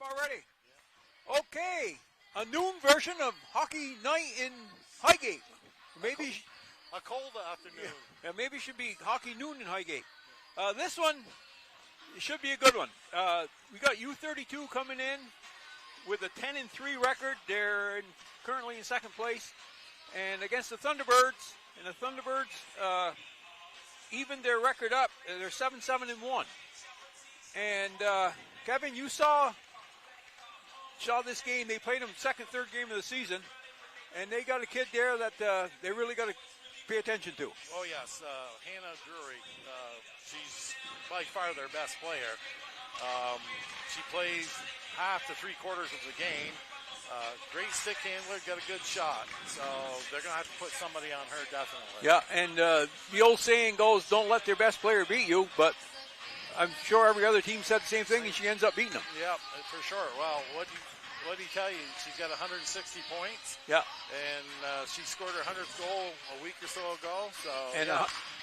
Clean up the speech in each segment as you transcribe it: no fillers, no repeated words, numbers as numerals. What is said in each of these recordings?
Already. Okay, a noon version of Hockey Night in Highgate. Maybe a cold afternoon. Yeah, maybe it should be Hockey Noon in Highgate. This one should be a good one. We got U-32 coming in with a 10-3 record. They're currently in second place, and against the Thunderbirds. And the Thunderbirds evened their record up. They're 7-7-1. And Kevin, you saw this game. They played them second, third game of the season, and they got a kid there that they really got to pay attention to. Oh yes, Hannah Drury. She's by far their best player. She plays half to 3/4 of the game. Great stick handler, got a good shot. So they're going to have to put somebody on her definitely. Yeah, and the old saying goes, "Don't let their best player beat you," but I'm sure every other team said the same thing, and she ends up beating them. Yeah, for sure. Well, what did he tell you? She's got 160 points. Yeah. And she scored her 100th goal a week or so ago. So. And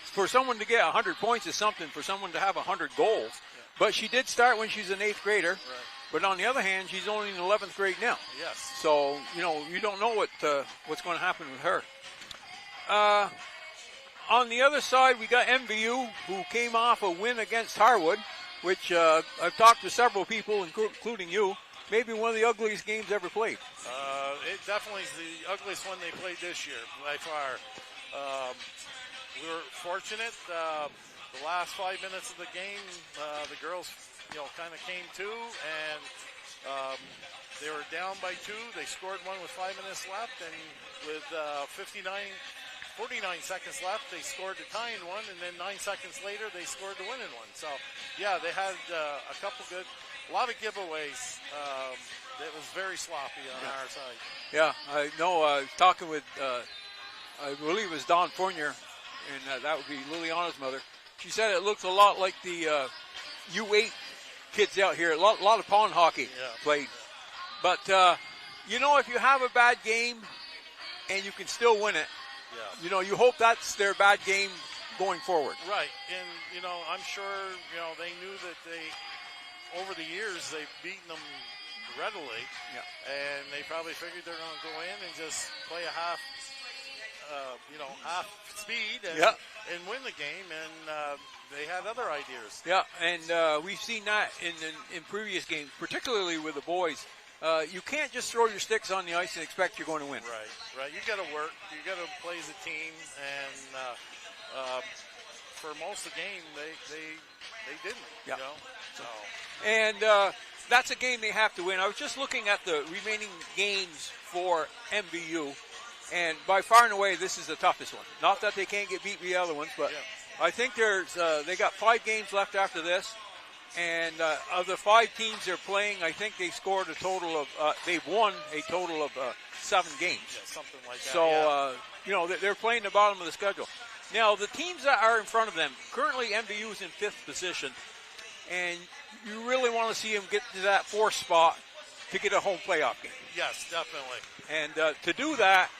for someone to get 100 points is something. For someone to have 100 goals, but she did start when she's an 8th grader. Right. But on the other hand, she's only in 11th grade now. Yes. So you don't know what's going to happen with her. On the other side, we got MVU, who came off a win against Harwood, which I've talked to several people, including you. Maybe one of the ugliest games ever played. It definitely is the ugliest one they played this year by far. We were fortunate. The last 5 minutes of the game, the girls, kind of came to, and they were down by 2. They scored one with 5 minutes left, and with 49 seconds left, they scored the tying one, and then 9 seconds later, they scored the winning one. So, yeah, they had a lot of giveaways. It was very sloppy on our side. Yeah, I know. Talking with, I believe it was Dawn Fournier, and that would be Liliana's mother. She said it looks a lot like the U8 kids out here. A lot of pond hockey played. But, if you have a bad game and you can still win it, you hope that's their bad game going forward. Right. And, I'm sure, they knew that over the years, they've beaten them readily. Yeah. And they probably figured they're going to go in and just play a half speed and win the game. And they had other ideas. Yeah, and we've seen that in previous games, particularly with the boys. You can't just throw your sticks on the ice and expect you're going to win. Right. You got to work. You got to play as a team. And for most of the game, they didn't. Yeah. So. And that's a game they have to win. I was just looking at the remaining games for MVU, and by far and away, this is the toughest one. Not that they can't get beat by the other ones, but I think they got 5 games left after this. And of the 5 teams they're playing, I think they scored a total of, they've won a total of 7 games. Yeah, something like that. So, they're playing the bottom of the schedule. Now, the teams that are in front of them, currently MVU is in 5th position, and you really want to see them get to that 4th spot to get a home playoff game. Yes, definitely. And to do that,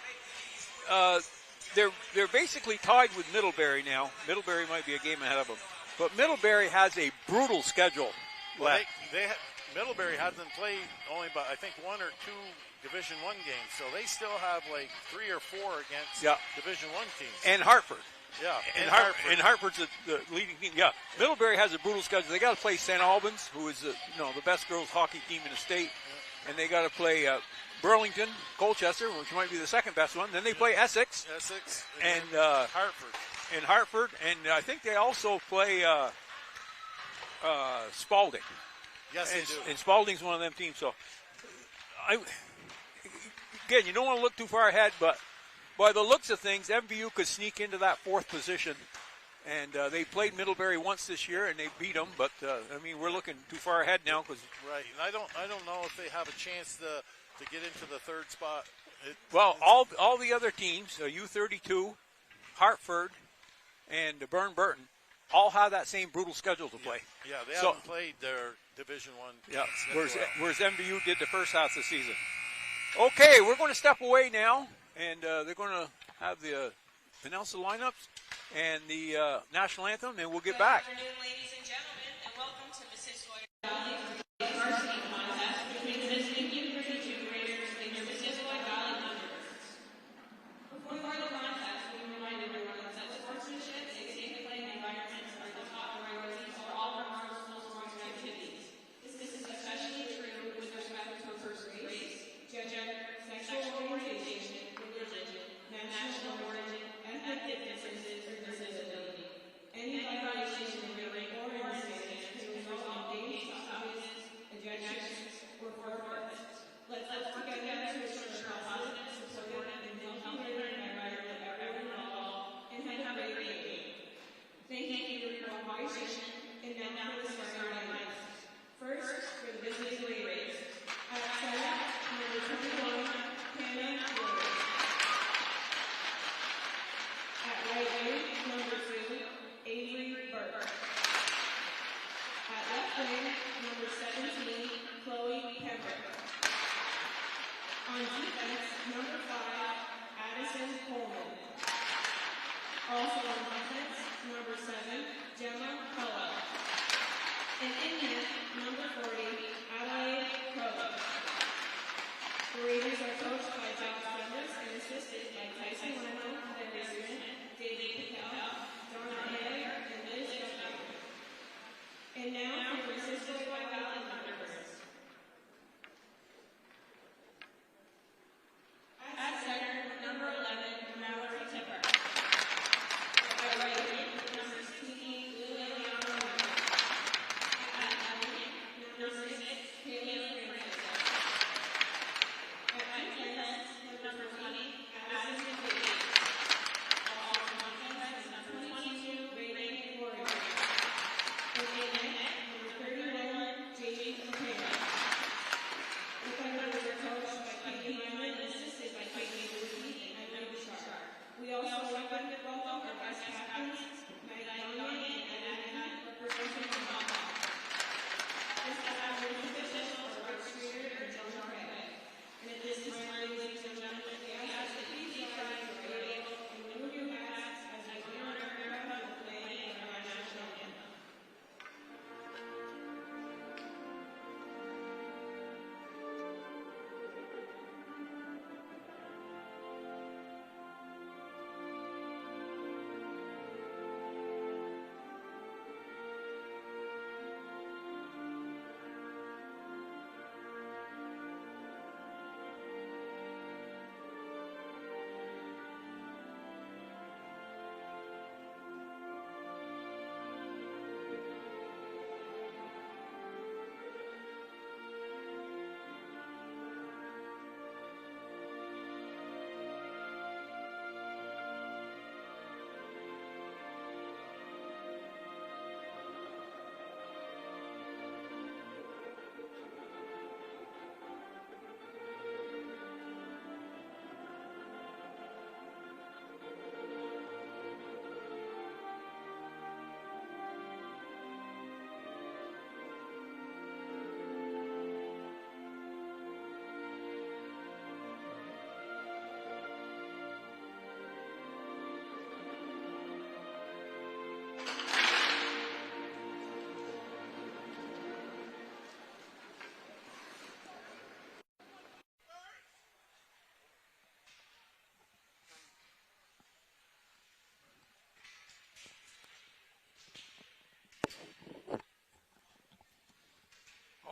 they're basically tied with Middlebury now. Middlebury might be a game ahead of them. But Middlebury has a brutal schedule left. Middlebury hasn't played only but I think 1 or 2 Division I games, so they still have like 3 or 4 against Division I teams. And Hartford. Yeah, and Hartford's the leading team. Yeah, Middlebury has a brutal schedule. They got to play St. Albans, who is the best girls hockey team in the state, and they got to play Burlington, Colchester, which might be the second best one. Then they play Essex, and Hartford, and I think they also play Spalding. Yes, they do. And Spalding's one of them teams. So, again, you don't want to look too far ahead, but by the looks of things, MVU could sneak into that 4th position. And they played Middlebury once this year, and they beat them. But we're looking too far ahead now, because right. And I don't know if they have a chance to get into the 3rd spot. All the other teams, U-32, Hartford, and Burton, all have that same brutal schedule to play. Yeah, they haven't played their Division I. Yeah, whereas MVU did the first half of the season. Okay, we're going to step away now, and they're going to have the announce the lineups and the national anthem, and we'll get back. Good afternoon, ladies and gentlemen, and welcome to Missisquoi Valley Varsity Contest.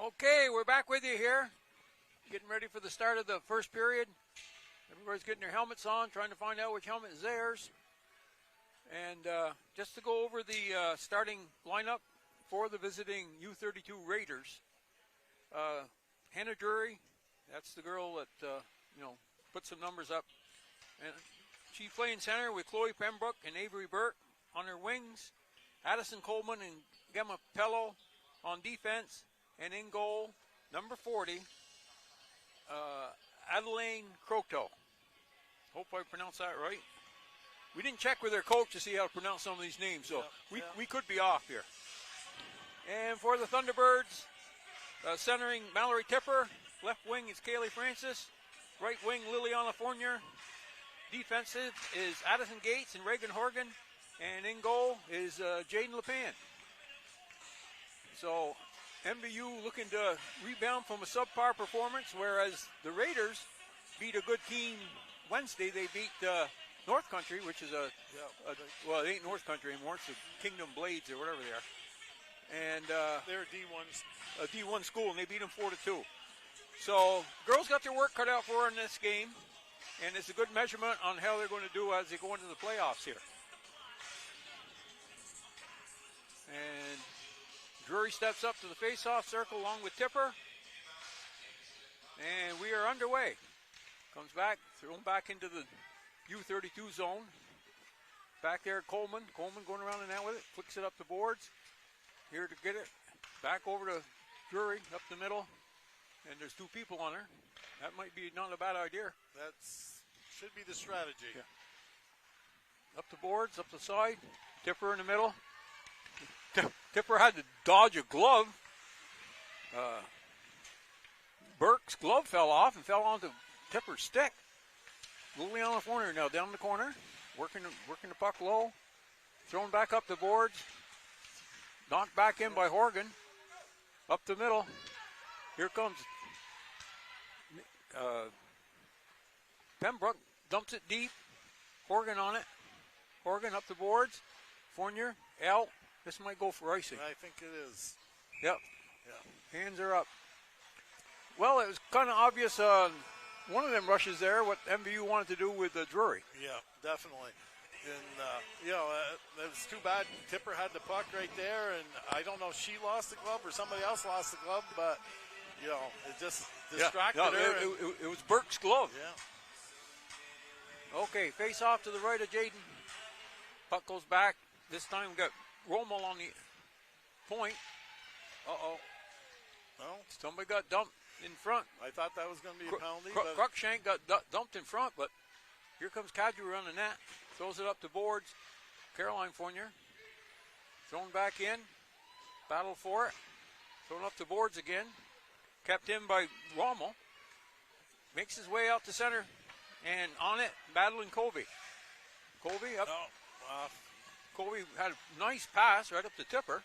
Okay, we're back with you here. Getting ready for the start of the first period. Everybody's getting their helmets on, trying to find out which helmet is theirs. And just to go over the starting lineup for the visiting U-32 Raiders. Hannah Drury, that's the girl that, put some numbers up. And she's playing center with Chloe Pembroke and Avery Burke on her wings. Addison Coleman and Gemma Pello on defense. And in goal, number 40, Adeline Croteau. Hope I pronounced that right. We didn't check with our coach to see how to pronounce some of these names, so we could be off here. And for the Thunderbirds, centering Mallory Tipper. Left wing is Kaylee Francis. Right wing, Liliana Fournier. Defensive is Addison Gates and Reagan Horgan. And in goal is Jaden LePan. So MVU looking to rebound from a subpar performance, whereas the Raiders beat a good team Wednesday. They beat North Country, which is well, it ain't North Country anymore. It's the Kingdom Blades or whatever they are. And they're a D1 school, and they beat them 4-2. So girls got their work cut out for her in this game, and it's a good measurement on how they're going to do as they go into the playoffs here. And Drury steps up to the face-off circle along with Tipper. And we are underway. Comes back, thrown back into the U-32 zone. Back there, Coleman. Coleman going around and out with it. Flicks it up the boards. Here to get it. Back over to Drury, up the middle. And there's two people on her. That might be not a bad idea. That should be the strategy. Yeah. Up the boards, up the side. Tipper in the middle. Tipper had to dodge a glove. Burke's glove fell off and fell onto Tipper's stick. Liliana Fournier now down the corner, working the puck low, thrown back up the boards, knocked back in by Horgan. Up the middle, here comes Pembroke, dumps it deep. Horgan on it. Horgan up the boards. Fournier out. This might go for icing. I think it is. Yep. Yeah. Hands are up. Well, it was kind of obvious one of them rushes there, what MVU wanted to do with Drury. Yeah, definitely. And, it was too bad. Tipper had the puck right there, and I don't know if she lost the glove or somebody else lost the glove, but, it just distracted her. It was Burke's glove. Yeah. Okay, face off to the right of Jaden. Puck goes back. This time we got Rommel on the point. Uh-oh. Well, somebody got dumped in front. I thought that was going to be a penalty. Cruikshank got dumped in front, but here comes Kadri on the net. Throws it up to boards. Caroline Fournier. Thrown back in. Battle for it. Thrown up to boards again. Kept in by Rommel. Makes his way out to center. And on it, battling Colby. Colby up. Colby had a nice pass right up to Tipper.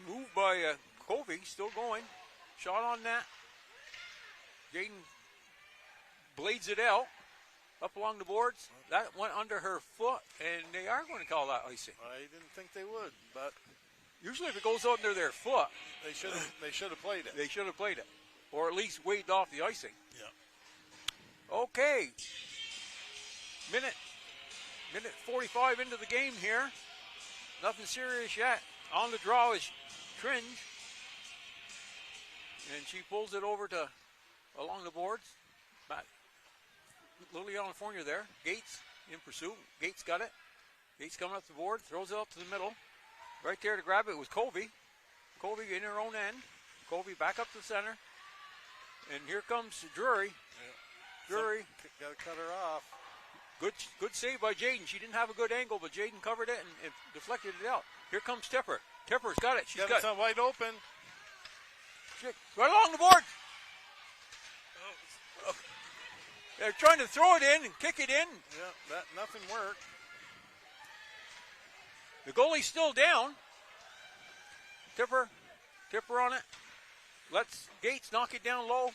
Moved by Colby, still going. Shot on net. Jaden blades it out. Up along the boards. That went under her foot, and they are going to call that icing. I didn't think they would, but usually if it goes under their foot, they should have played it. They should have played it, or at least waved off the icing. Yeah. Okay. Minute 45 into the game here. Nothing serious yet. On the draw is Tringe, and she pulls it over to along the boards. Back. Liliana Fournier there. Gates in pursuit. Gates got it. Gates coming up the board. Throws it up to the middle. Right there to grab it was Colby. Colby in her own end. Colby back up to the center. And here comes Drury. Yeah. Drury. Got to cut her off. Good save by Jaden. She didn't have a good angle, but Jaden covered it and deflected it out. Here comes Tipper. Tipper's got it. She's got it wide open. Right along the board. They're trying to throw it in and kick it in. Yeah, nothing worked. The goalie's still down. Tipper on it. Lets Gates knock it down low.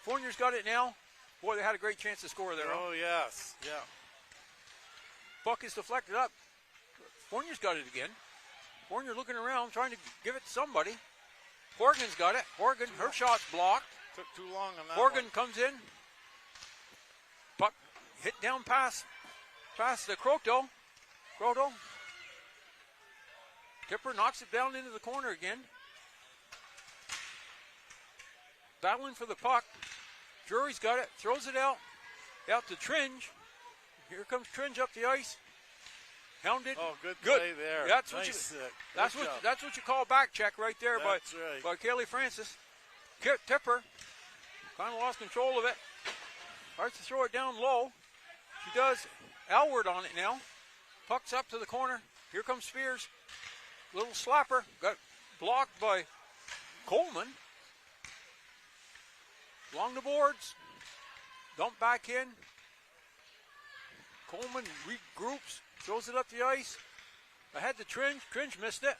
Fournier's got it now. Boy, they had a great chance to score there. Oh, yes. Yeah. Puck is deflected up. Fournier's got it again. Fournier looking around, trying to give it to somebody. Horgan's got it. Horgan, her shot's blocked. Took too long on that Horgan one. comes in. Puck hit down past the Croto. Tipper knocks it down into the corner again. Battling for the puck. Drury's got it. Throws it out to Tringe. Here comes Tringe up the ice. Hounded. Oh, good play there. That's nice, that's what you call back check right there by Kaylee Francis. Tipper kind of lost control of it. Tries to throw it down low. She does. Alward on it now. Puck's up to the corner. Here comes Spears. Little slapper. Got blocked by Coleman. Along the boards. Dump back in. Coleman regroups. Throws it up the ice. Ahead to Tringe. Tringe missed it.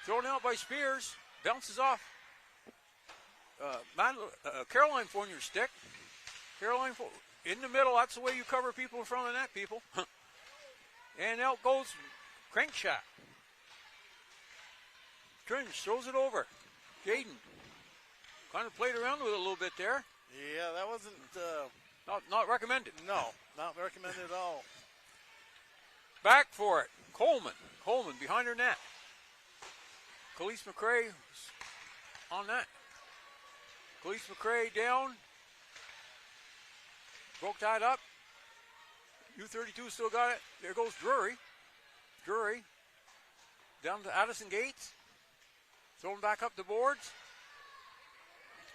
Thrown out by Spears. Bounces off Caroline Fournier's stick. Caroline in the middle. That's the way you cover people in front of the net, people. And out goes Crankshaft. Tringe throws it over. Jaden kind of played around with it a little bit there. Yeah, that wasn't... Not recommended. No, not recommended at all. Back for it. Coleman behind her net. Khalees McRae on that. Khalees McRae down. Broke that up. U-32 still got it. There goes Drury. Drury down to Addison Gates. Thrown back up the boards.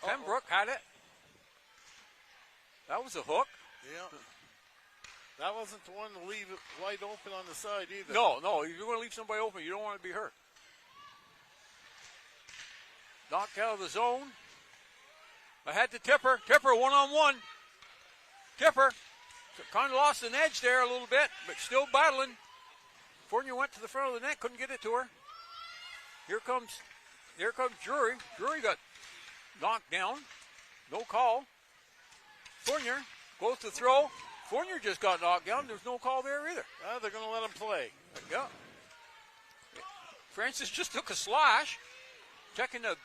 Pembroke had it. That was a hook. Yeah. That wasn't the one to leave it wide open on the side either. No. If you're going to leave somebody open, you don't want to be hurt. Knocked out of the zone. Ahead to Tipper. Tipper one-on-one. Tipper kind of lost an edge there a little bit, but still battling. Fournier went to the front of the net, couldn't get it to her. Here comes Drury. Drury got knocked down. No call. Fournier goes to throw. Fournier just got knocked down. There's no call there either. They're going to let him play. Yeah. Francis just took a slash. Checking the,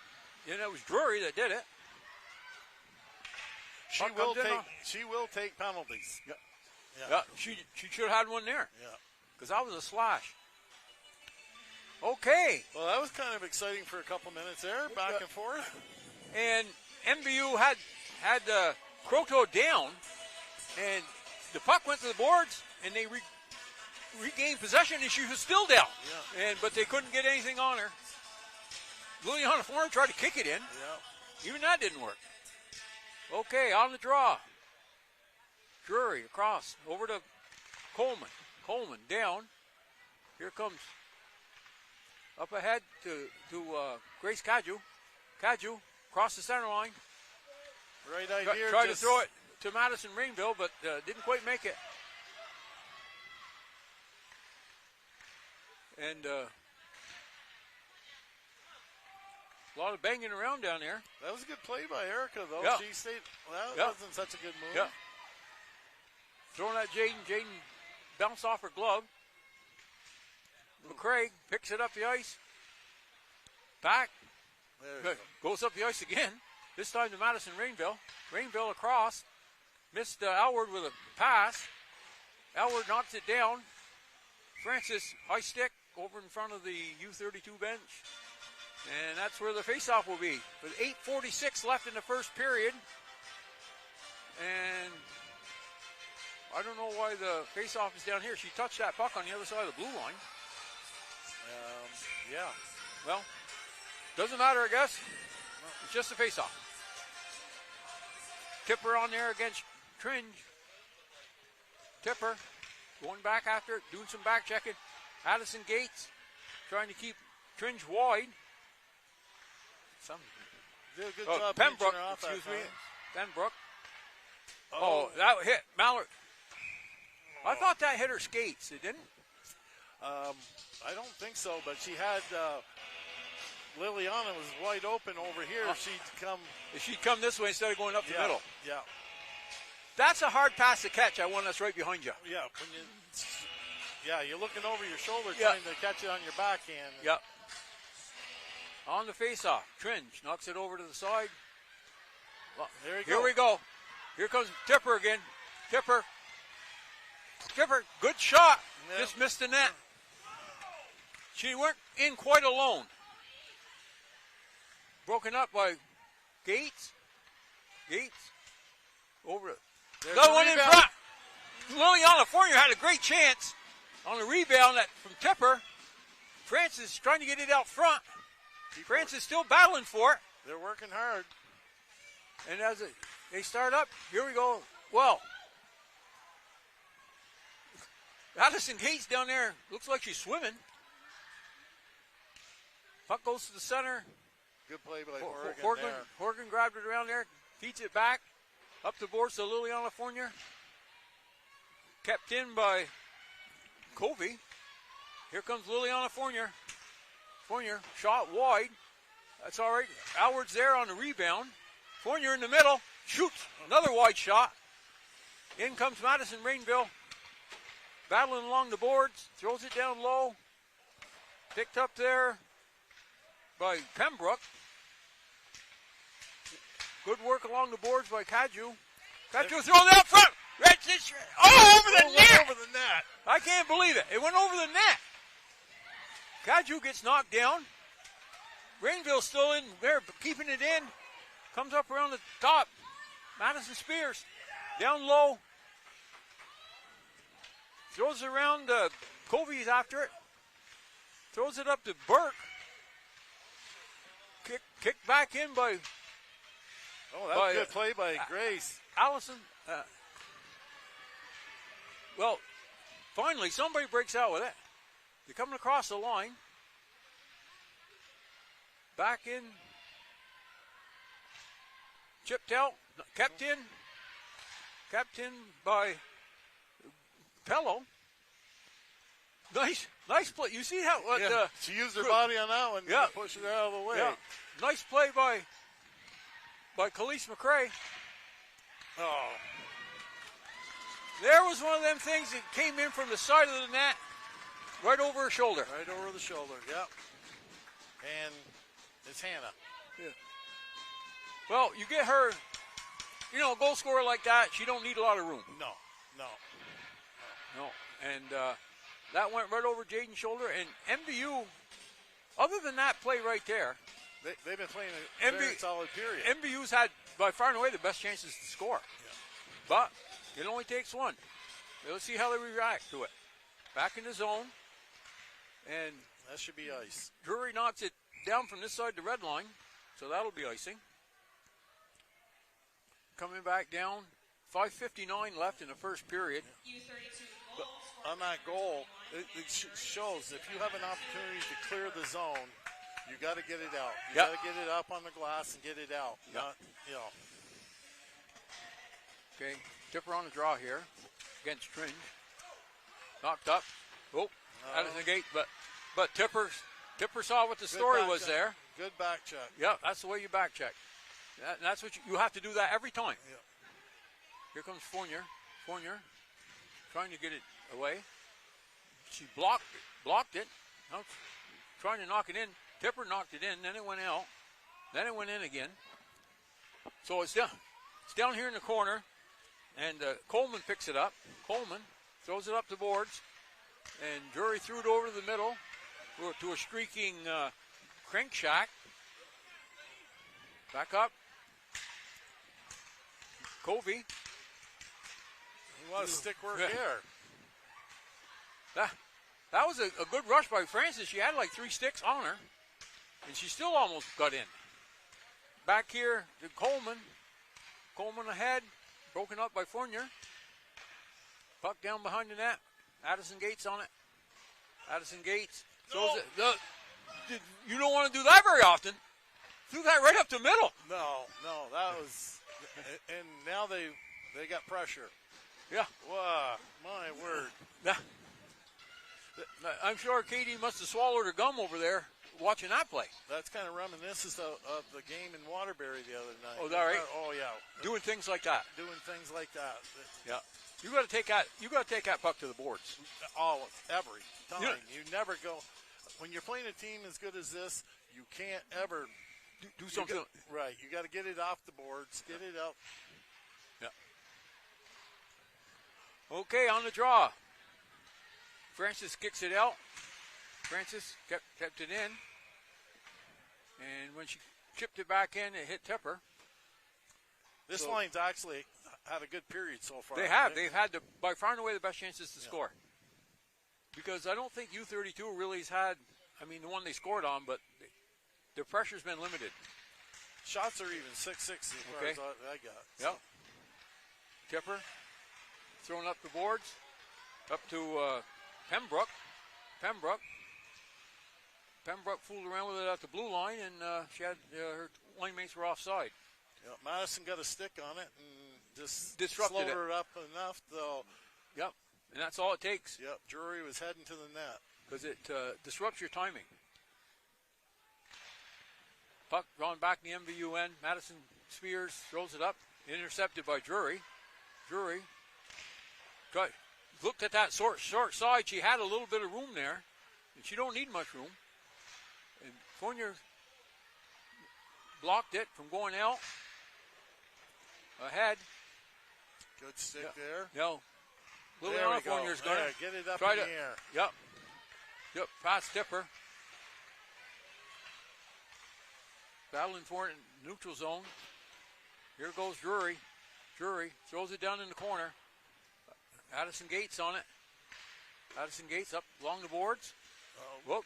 it was Drury that did it. She will take penalties. Yeah. Yeah. She should have had one there. Yeah. Because that was a slash. Okay. Well, that was kind of exciting for a couple minutes there, back and forth. And MVU had Croto down, and the puck went to the boards, and they regained possession, and she was still down. Yeah. But they couldn't get anything on her. Liliana Fournier tried to kick it in. Yeah. Even that didn't work. Okay, on the draw. Drury across, over to Coleman. Coleman down. Here comes up ahead to Grace Caju. Caju across the center line. Right idea. Tried to throw it to Madison Rainville, but didn't quite make it. And a lot of banging around down there. That was a good play by Erica, though. Yeah. She stayed. That wasn't such a good move. Yeah. Throwing at Jaden. Jaden bounced off her glove. McCraig picks it up the ice. Back. Goes up the ice again. This time to Madison Rainville. Rainville across. Missed Alward with a pass. Alward knocks it down. Francis, high stick over in front of the U-32 bench. And that's where the faceoff will be. With 8:46 left in the first period. And I don't know why the faceoff is down here. She touched that puck on the other side of the blue line. Yeah. Well, doesn't matter, I guess. It's just a faceoff. Tipper on there against Tringe. Tipper going back after it, doing some back checking. Addison Gates trying to keep Tringe wide. Did a good job. Pembroke, excuse me. Pembroke. Oh, that hit Mallard. I thought that hit her skates. It didn't? I don't think so, but she had Liliana was wide open over here. If she'd come this way instead of going up the middle. Yeah. That's a hard pass to catch. I want us right behind you. Yeah. You're looking over your shoulder trying to catch it on your backhand. Yep. On the face-off, Tringe knocks it over to the side. Well, here we go. Here comes Tipper again. Tipper, good shot. Yep. Just missed the net. She weren't in quite alone. Broken up by Gates. Over it. Got one in front. Liliana Fournier had a great chance on the rebound from Tipper. Francis trying to get it out front. Francis still battling for it. They're working hard. And as they start up, here we go. Well, Addison Gates down there looks like she's swimming. Puck goes to the center. Good play by Horgan. Horgan grabbed it around there, feeds it back up the boards to Liliana Fournier. Kept in by Covey. Here comes Liliana Fournier. Fournier shot wide. That's all right. Alward's there on the rebound. Fournier in the middle. Shoots another wide shot. In comes Madison Rainville. Battling along the boards. Throws it down low. Picked up there by Pembroke. Good work along the boards by Caju. Caju throws it up front. Over the net. Over the net. I can't believe it. It went over the net. Caju gets knocked down. Rainville's still in there, keeping it in. Comes up around the top. Madison Spears down low. Throws it around. Covey's after it. Throws it up to Burke. Kicked back in by. Oh, that was a good play by Grace. Allison. Well, finally, somebody breaks out with it. They're coming across the line. Back in. Chipped out. Kept in. Kept in by Pello. Nice play. You see how she used her body on that one to push it out of the way. Yeah. Nice play by Khalees McCrae. Oh. There was one of them things that came in from the side of the net, right over her shoulder. Right over the shoulder, yep. And it's Hannah. Yeah. Well, you get her, a goal scorer like that, she don't need a lot of room. No. And that went right over Jaden's shoulder. And MVU, other than that play right there, they've been playing a very solid period. MVU's had, by far and away, the best chances to score. Yeah. But it only takes one. Let's see how they react to it. Back in the zone. And that should be ice. Drury knocks it down from this side to red line. So that'll be icing. Coming back down. 5:59 left in the first period. U-32 on that goal, it shows if you have an opportunity to clear the zone, you got to get it out. You got to get it up on the glass and get it out. Not, Okay, Tipper on the draw here against Tringe. Knocked up. Oh, out of the gate, but Tipper saw what the story was there. Good back check. Yeah, that's the way you back check. That's what you have to do that every time. Yeah. Here comes Fournier. Fournier trying to get it away. She blocked it. Now trying to knock it in. Tipper knocked it in. Then it went out. Then it went in again. So it's down here in the corner. And Coleman picks it up. Coleman throws it up the boards. And Drury threw it over to the middle to a streaking Crankshack. Back up. Covey. He wants stick work here. That was a good rush by Francis. She had like 3 sticks on her, and she still almost got in. Back here to Coleman. Coleman ahead, broken up by Fournier. Puck down behind the net. Addison Gates on it. Addison Gates throws it. You don't want to do that very often. Threw that right up the middle. No, that was, and now they got pressure. Yeah. Wow, my word. I'm sure Katie must have swallowed her gum over there watching that play. That's kind of reminiscent of the game in Waterbury the other night. Oh, is that right? Oh, yeah. Doing things like that. Yeah. You got to take that puck to the boards. Every time. You never go. When you're playing a team as good as this, you can't ever do something. Right. You got to get it off the boards. Get it up. Yeah. Okay, on the draw. Francis kicks it out. Francis kept it in. And when she chipped it back in, it hit Tipper. This line's actually had a good period so far. They have. They've had, by far and away, the best chances to score. Because I don't think U-32 really has had, the one they scored on, but their pressure's been limited. Shots are even 6-6 as far as I got. So. Yep. Tipper throwing up the boards. Up to Pembroke. Pembroke fooled around with it at the blue line, and she had her line mates were offside. Yep. Madison got a stick on it and just disrupted slowed her up enough, though. Yep, and that's all it takes. Yep, Drury was heading to the net. Because it disrupts your timing. Puck drawn back in the MVU end. Madison Spears throws it up, intercepted by Drury. Drury looked at that short side. She had a little bit of room there, and she don't need much room. And Fournier blocked it from going out. Ahead. Good stick there. No. Liliana Fournier's going to get it up in the air. Yep, past Tipper. Battling for it in neutral zone. Here goes Drury. Drury throws it down in the corner. Addison Gates on it. Addison Gates up along the boards. Whoop,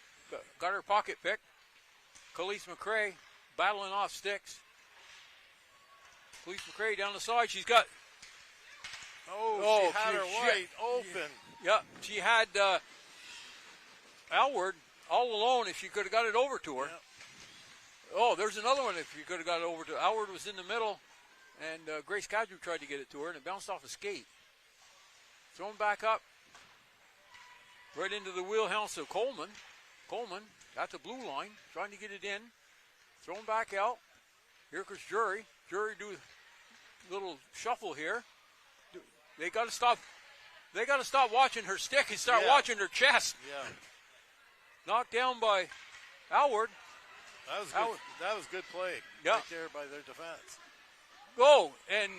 got her pocket pick. Khalees McCrae battling off sticks. Khalees McCrae down the side. She's got. She had her wide open. Yeah, she had Alward all alone if she could have got it over to her. Yep. Oh, there's another one if you could have got it over to her. Alward was in the middle, and Grace Cadrew tried to get it to her, and it bounced off a skate. Thrown back up. Right into the wheelhouse of Coleman. Coleman at the blue line, trying to get it in. Thrown back out. Here comes Drury. Drury do a little shuffle here. They got to stop They got to stop watching her stick and start watching her chest. Yeah. Knocked down by Alward. That was good. That was good play right there by their defense. Go, and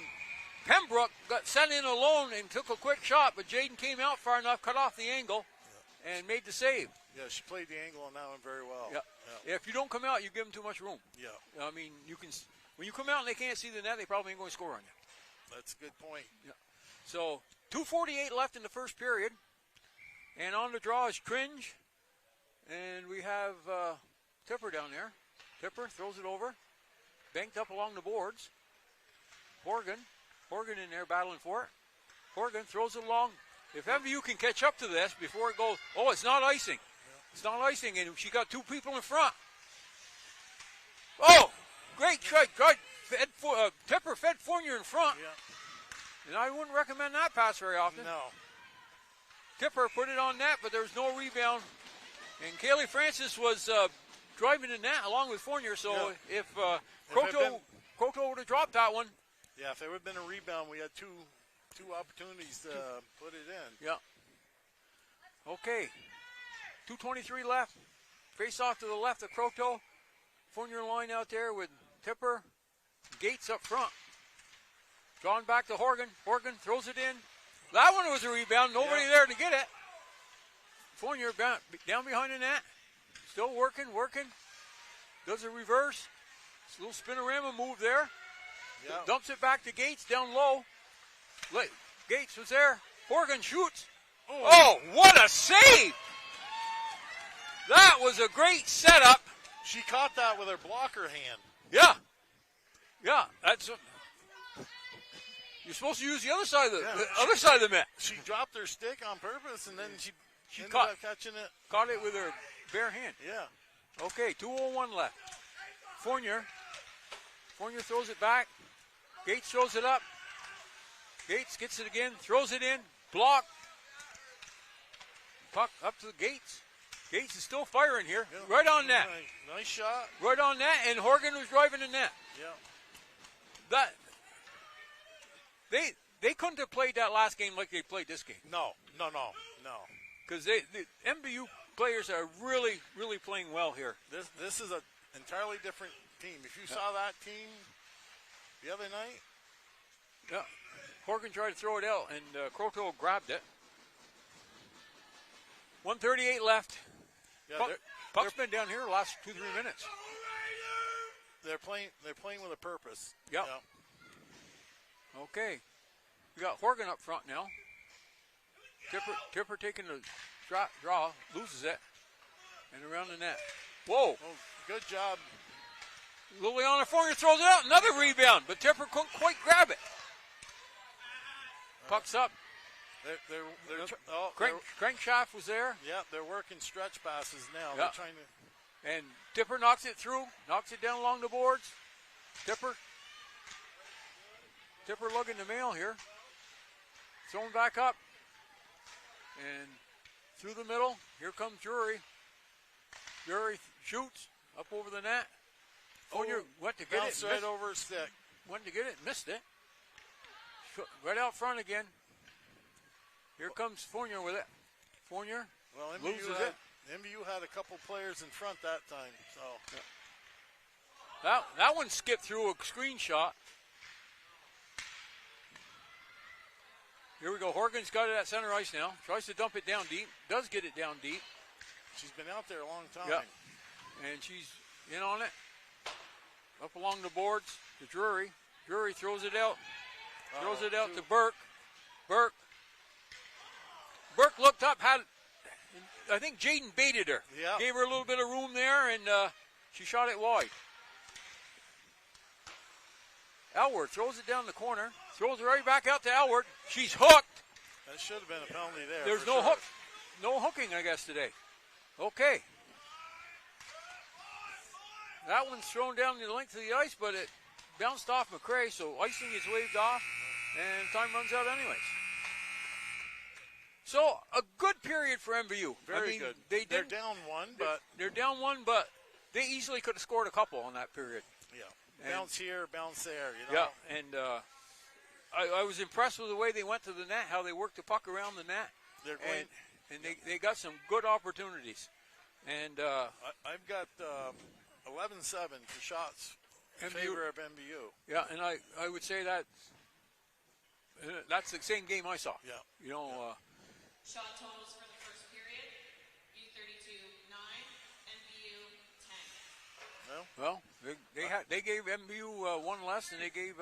Pembroke got sent in alone and took a quick shot, but Jaden came out far enough, cut off the angle, and made the save. Yeah, she played the angle on that one very well. Yeah. If you don't come out, you give them too much room. Yeah. I mean, you can when you come out and they can't see the net, they probably ain't going to score on you. That's a good point. Yeah. So 2:48 left in the first period, and on the draw is Cringe, and we have Tipper down there. Tipper throws it over, banked up along the boards. Horgan in there battling for it. Horgan throws it along. If MVU can catch up to this before it goes, it's not icing. It's not icing, and she got two people in front. Oh, great try. Tipper fed Fournier in front. Yeah. And I wouldn't recommend that pass very often. No. Tipper put it on net, but there was no rebound. And Kaylee Francis was driving the net along with Fournier, so if Croteau would have dropped that one. Yeah, if there would have been a rebound, we had two opportunities to put it in. Yeah. Okay. 2:23 left. Face off to the left of Croteau. Fournier line out there with Tipper. Gates up front. Drawn back to Horgan. Horgan throws it in. That one was a rebound. Nobody there to get it. Fournier down behind the net. Still working. Does a reverse. A little spinorama move there. Yeah. Dumps it back to Gates down low. Gates was there. Horgan shoots. Oh, what a save! That was a great setup. She caught that with her blocker hand. Yeah. That's. You're supposed to use the other side of the net. She dropped her stick on purpose, and then she ended caught, up catching it. Caught it with her bare hand. Yeah. Okay, 2:01 left. Fournier throws it back. Gates throws it up. Gates gets it again, throws it in, block. Puck up to the Gates. Gates is still firing here. Yeah. Right on net. Nice shot. Right on net, and Horgan was driving the net. Yeah. They couldn't have played that last game like they played this game. No. Because the MVU players are really, really playing well here. This is an entirely different team. If you saw that team the other night. Horgan tried to throw it out, and Croteau grabbed it. 1:38 left. Yeah, Puck's been down here the last 2-3 minutes. They're playing with a purpose. Yep. Yeah. Okay. We got Horgan up front now. Tipper taking the draw, loses it, and around the net. Whoa. Oh, good job. Liliana Fournier throws it out, another rebound, but Tipper couldn't quite grab it. Puck's up. Crankshaft was there. Yeah, they're working stretch passes now. Yeah. They're trying to. And Tipper knocks it through, knocks it down along the boards. Tipper lugging the mail here. Thrown back up. And through the middle, here comes Drury. Drury shoots up over the net. Fournier went to get it. Right over his stick. Went to get it, missed it. Right out front again. Here comes Fournier with it. Fournier loses it. MVU had a couple players in front that time. So that one skipped through a screenshot. Here we go. Horgan's got it at center ice now. Tries to dump it down deep. Does get it down deep. She's been out there a long time. Yeah. And she's in on it. Up along the boards to Drury. Drury throws it out. Throws it out to Burke. Burke looked up, I think Jaden baited her. Yeah. Gave her a little bit of room there, and she shot it wide. Elward throws it down the corner. Throws it right back out to Elward. She's hooked. That should have been a penalty there. There's no hook. No hooking, I guess, today. Okay. That one's thrown down the length of the ice, but it bounced off McCray, so icing is waved off, and time runs out anyways. So, a good period for MVU. Very good. They're down one, but... They're down one, but they easily could have scored a couple on that period. Yeah. Bounce here, bounce there, you know. Yeah, and I was impressed with the way they went to the net, how they worked the puck around the net. They're going, and they got some good opportunities. And I've got 11-7 for shots in favor of MVU. Yeah, and I would say that that's the same game I saw. Yeah. You know. Yeah. Shot totals for the first period: U-32 9, MVU 10. No? Well, they gave MVU one less, and they gave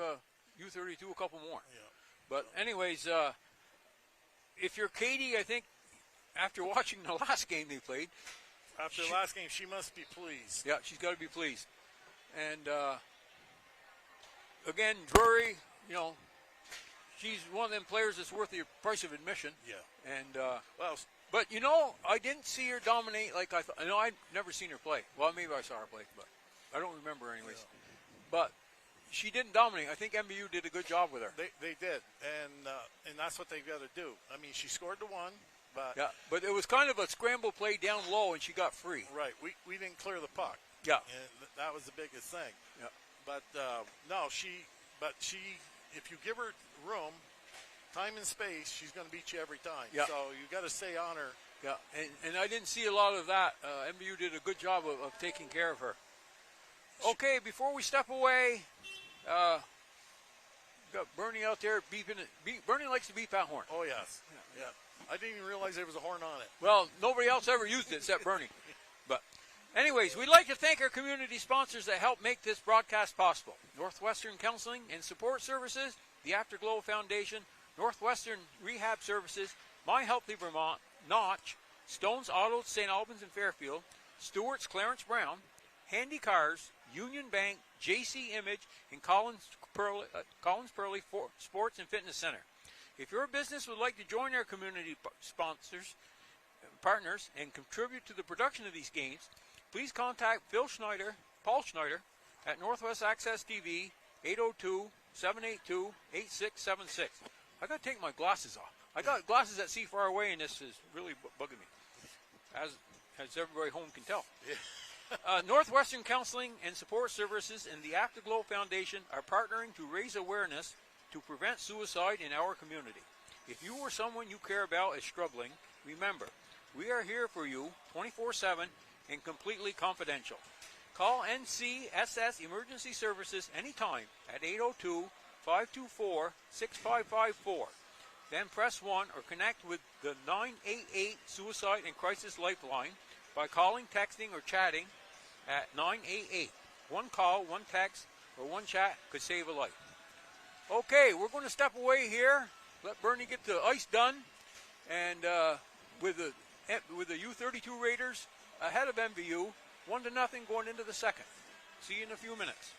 U-32 a couple more. Yeah. But anyways, if you're Katie, I think after watching the last game they played, After the last game, she must be pleased. yeah, she's got to be pleased. And again, Drury, you know, she's one of them players that's worth the price of admission. Yeah. And Well, but you know, I didn't see her dominate like I thought. I know I've never seen her play. Well, maybe I saw her play, but I don't remember anyways. Yeah. But she didn't dominate. I think MVU did a good job with her. they did, and that's what they've got to do. I mean, she scored the one, but Yeah, but it was kind of a scramble play down low, and she got free. right, we didn't clear the puck. Yeah. And that was the biggest thing. Yeah. But no, she if you give her room, time and space, she's going to beat you every time. Yeah. So you got to stay on her. Yeah, and I didn't see a lot of that. MVU did a good job of taking care of her. Okay, before we step away, got Bernie out there beeping it. Bernie likes to beep that horn. Oh yes, yeah. I didn't even realize there was a horn on it. Well, nobody else ever used it except Bernie. But anyways, we'd like to thank our community sponsors that help make this broadcast possible. Northwestern Counseling and Support Services, the Afterglow Foundation, Northwestern Rehab Services, My Healthy Vermont, Notch, Stone's Auto, St. Albans and Fairfield, Stewart's Clarence Brown, Handy Cars, Union Bank, JC Image, and Collins Pearly Sports and Fitness Center. If your business would like to join our community partners, and contribute to the production of these games, please contact Paul Schneider, at Northwest Access TV, 802-782-8676. I got to take my glasses off. I got glasses that see far away, and this is really bugging me, as everybody home can tell. Northwestern Counseling and Support Services and the Afterglow Foundation are partnering to raise awareness to prevent suicide in our community. If you or someone you care about is struggling, remember, we are here for you 24/7 and completely confidential. Call NCSS Emergency Services anytime at 802-524-6554. Then press 1 or connect with the 988 Suicide and Crisis Lifeline by calling, texting, or chatting at 988. One call, one text, or one chat could save a life. Okay, we're going to step away here. Let Bernie get the ice done, and with the U-32 Raiders ahead of MVU, 1-0 going into the second. See you in a few minutes.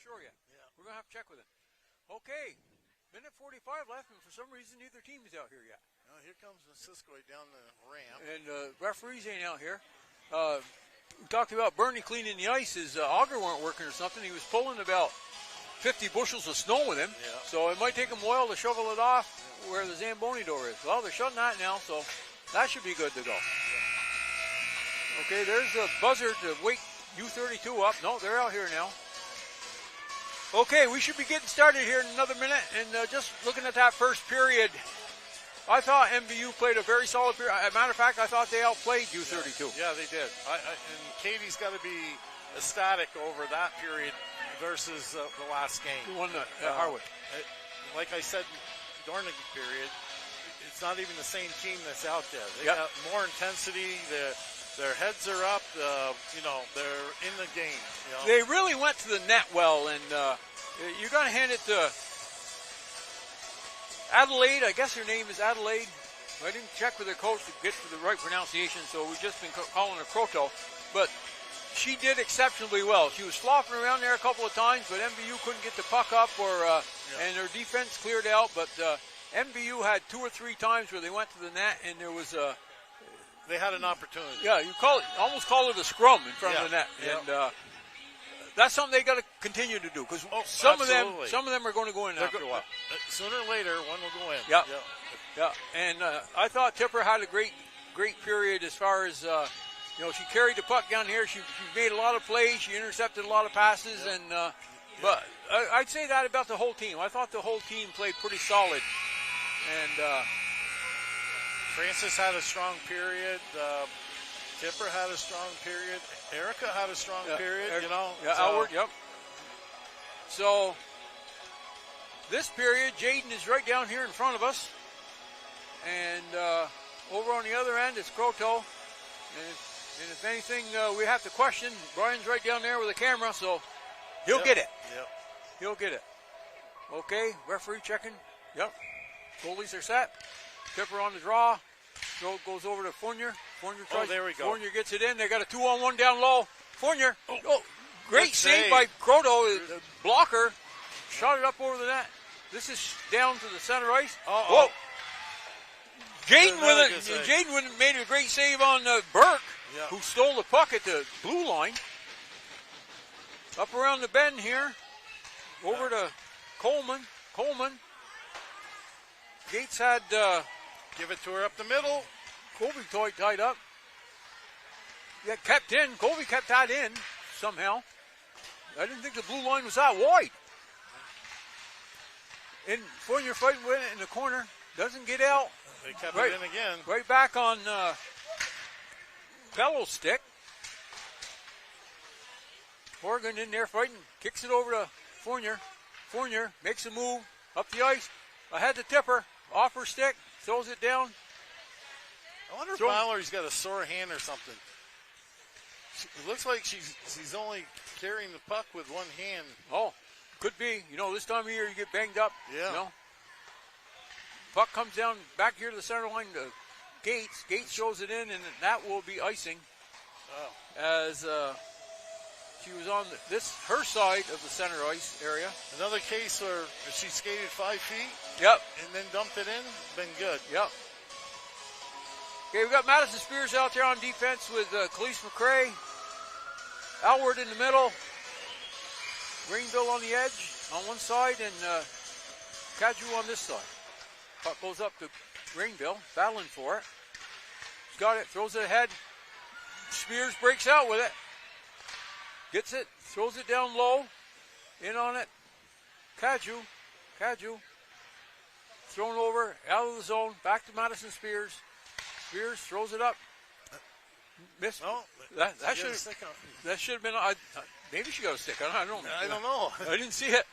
sure yet. Yeah. We're going to have to check with him. Okay. Minute 45 left, and for some reason, neither team is out here yet. Now here comes Siskoy down the ramp. And referees ain't out here. We talked about Bernie cleaning the ice. His auger weren't working or something. He was pulling about 50 bushels of snow with him. Yeah. So it might take him a while to shovel it off where the Zamboni door is. Well, they're shutting that now, so that should be good to go. Okay, there's a buzzer to wake U-32 up. No, they're out here now. Okay, we should be getting started here in another minute. And just looking at that first period, I thought MVU played a very solid period. As a matter of fact, I thought they outplayed U-32. Yeah, they did. And Katie's got to be ecstatic over that period versus the last game. The one that Harwood. Like I said during the period, it's not even the same team that's out there. They got more intensity. Their heads are up. They're in the game. You know? They really went to the net well, and you got to hand it to Adelaide. I guess her name is Adelaide. I didn't check with her coach to get the right pronunciation, so we've just been calling her Croto. But she did exceptionally well. She was flopping around there a couple of times, but MVU couldn't get the puck up, and their defense cleared out. But MVU had 2 or 3 times where they went to the net, and there was they had an opportunity. Yeah, you almost call it a scrum in front of the net, and that's something they got to continue to do because some of them are going to go in after a while. Sooner or later, one will go in. Yeah. And I thought Tipper had a great period as far as she carried the puck down here. She made a lot of plays. She intercepted a lot of passes, and but I'd say that about the whole team. I thought the whole team played pretty solid, and. Francis had a strong period. Tipper had a strong period. Erica had a strong period, Howard, yep. So, this period, Jaden is right down here in front of us. And over on the other end is Croto. And if anything we have to question, Brian's right down there with the camera, so he'll get it. Yep. He'll get it. Okay, referee checking. Yep. Goalies are set. Tipper on the draw. Throw goes over to Fournier. Fournier tries. There we go. Fournier gets it in. They got a 2-on-1 down low. Fournier. Great save by Croto. The blocker shot it up over the net. This is down to the center ice. Whoa. Jaden made a great save on Burke, who stole the puck at the blue line. Up around the bend here. Over to Coleman. Gates had... give it to her up the middle. Colby tied up. Yeah, kept in. Colby kept that in somehow. I didn't think the blue line was that wide. And Fournier fighting with it in the corner. Doesn't get out. They kept it in again. Right back on Bellow's stick. Morgan in there fighting. Kicks it over to Fournier. Fournier makes a move up the ice. Ahead to Tipper. Off her stick. Throws it down. I wonder if Mallory's got a sore hand or something. It looks like she's only carrying the puck with one hand. Oh, could be. This time of year you get banged up. Yeah. Puck comes down back here to the center line to Gates. Gates shows it in, and that will be icing. Oh. As she was on her side of the center ice area. Another case where she skated 5 feet. Yep. And then dumped it in. Been good. Yep. Okay, we've got Madison Spears out there on defense with Khalees McCrae. Alward in the middle. Greenville on the edge on one side, and Cadrew on this side. Puck goes up to Greenville, battling for it. He's got it, throws it ahead. Spears breaks out with it. Gets it, throws it down low. In on it. Cadrew. Thrown over, out of the zone, back to Madison Spears. Spears throws it up. Missed. No, that should have been. Maybe she got a stick. I don't know. I didn't see it.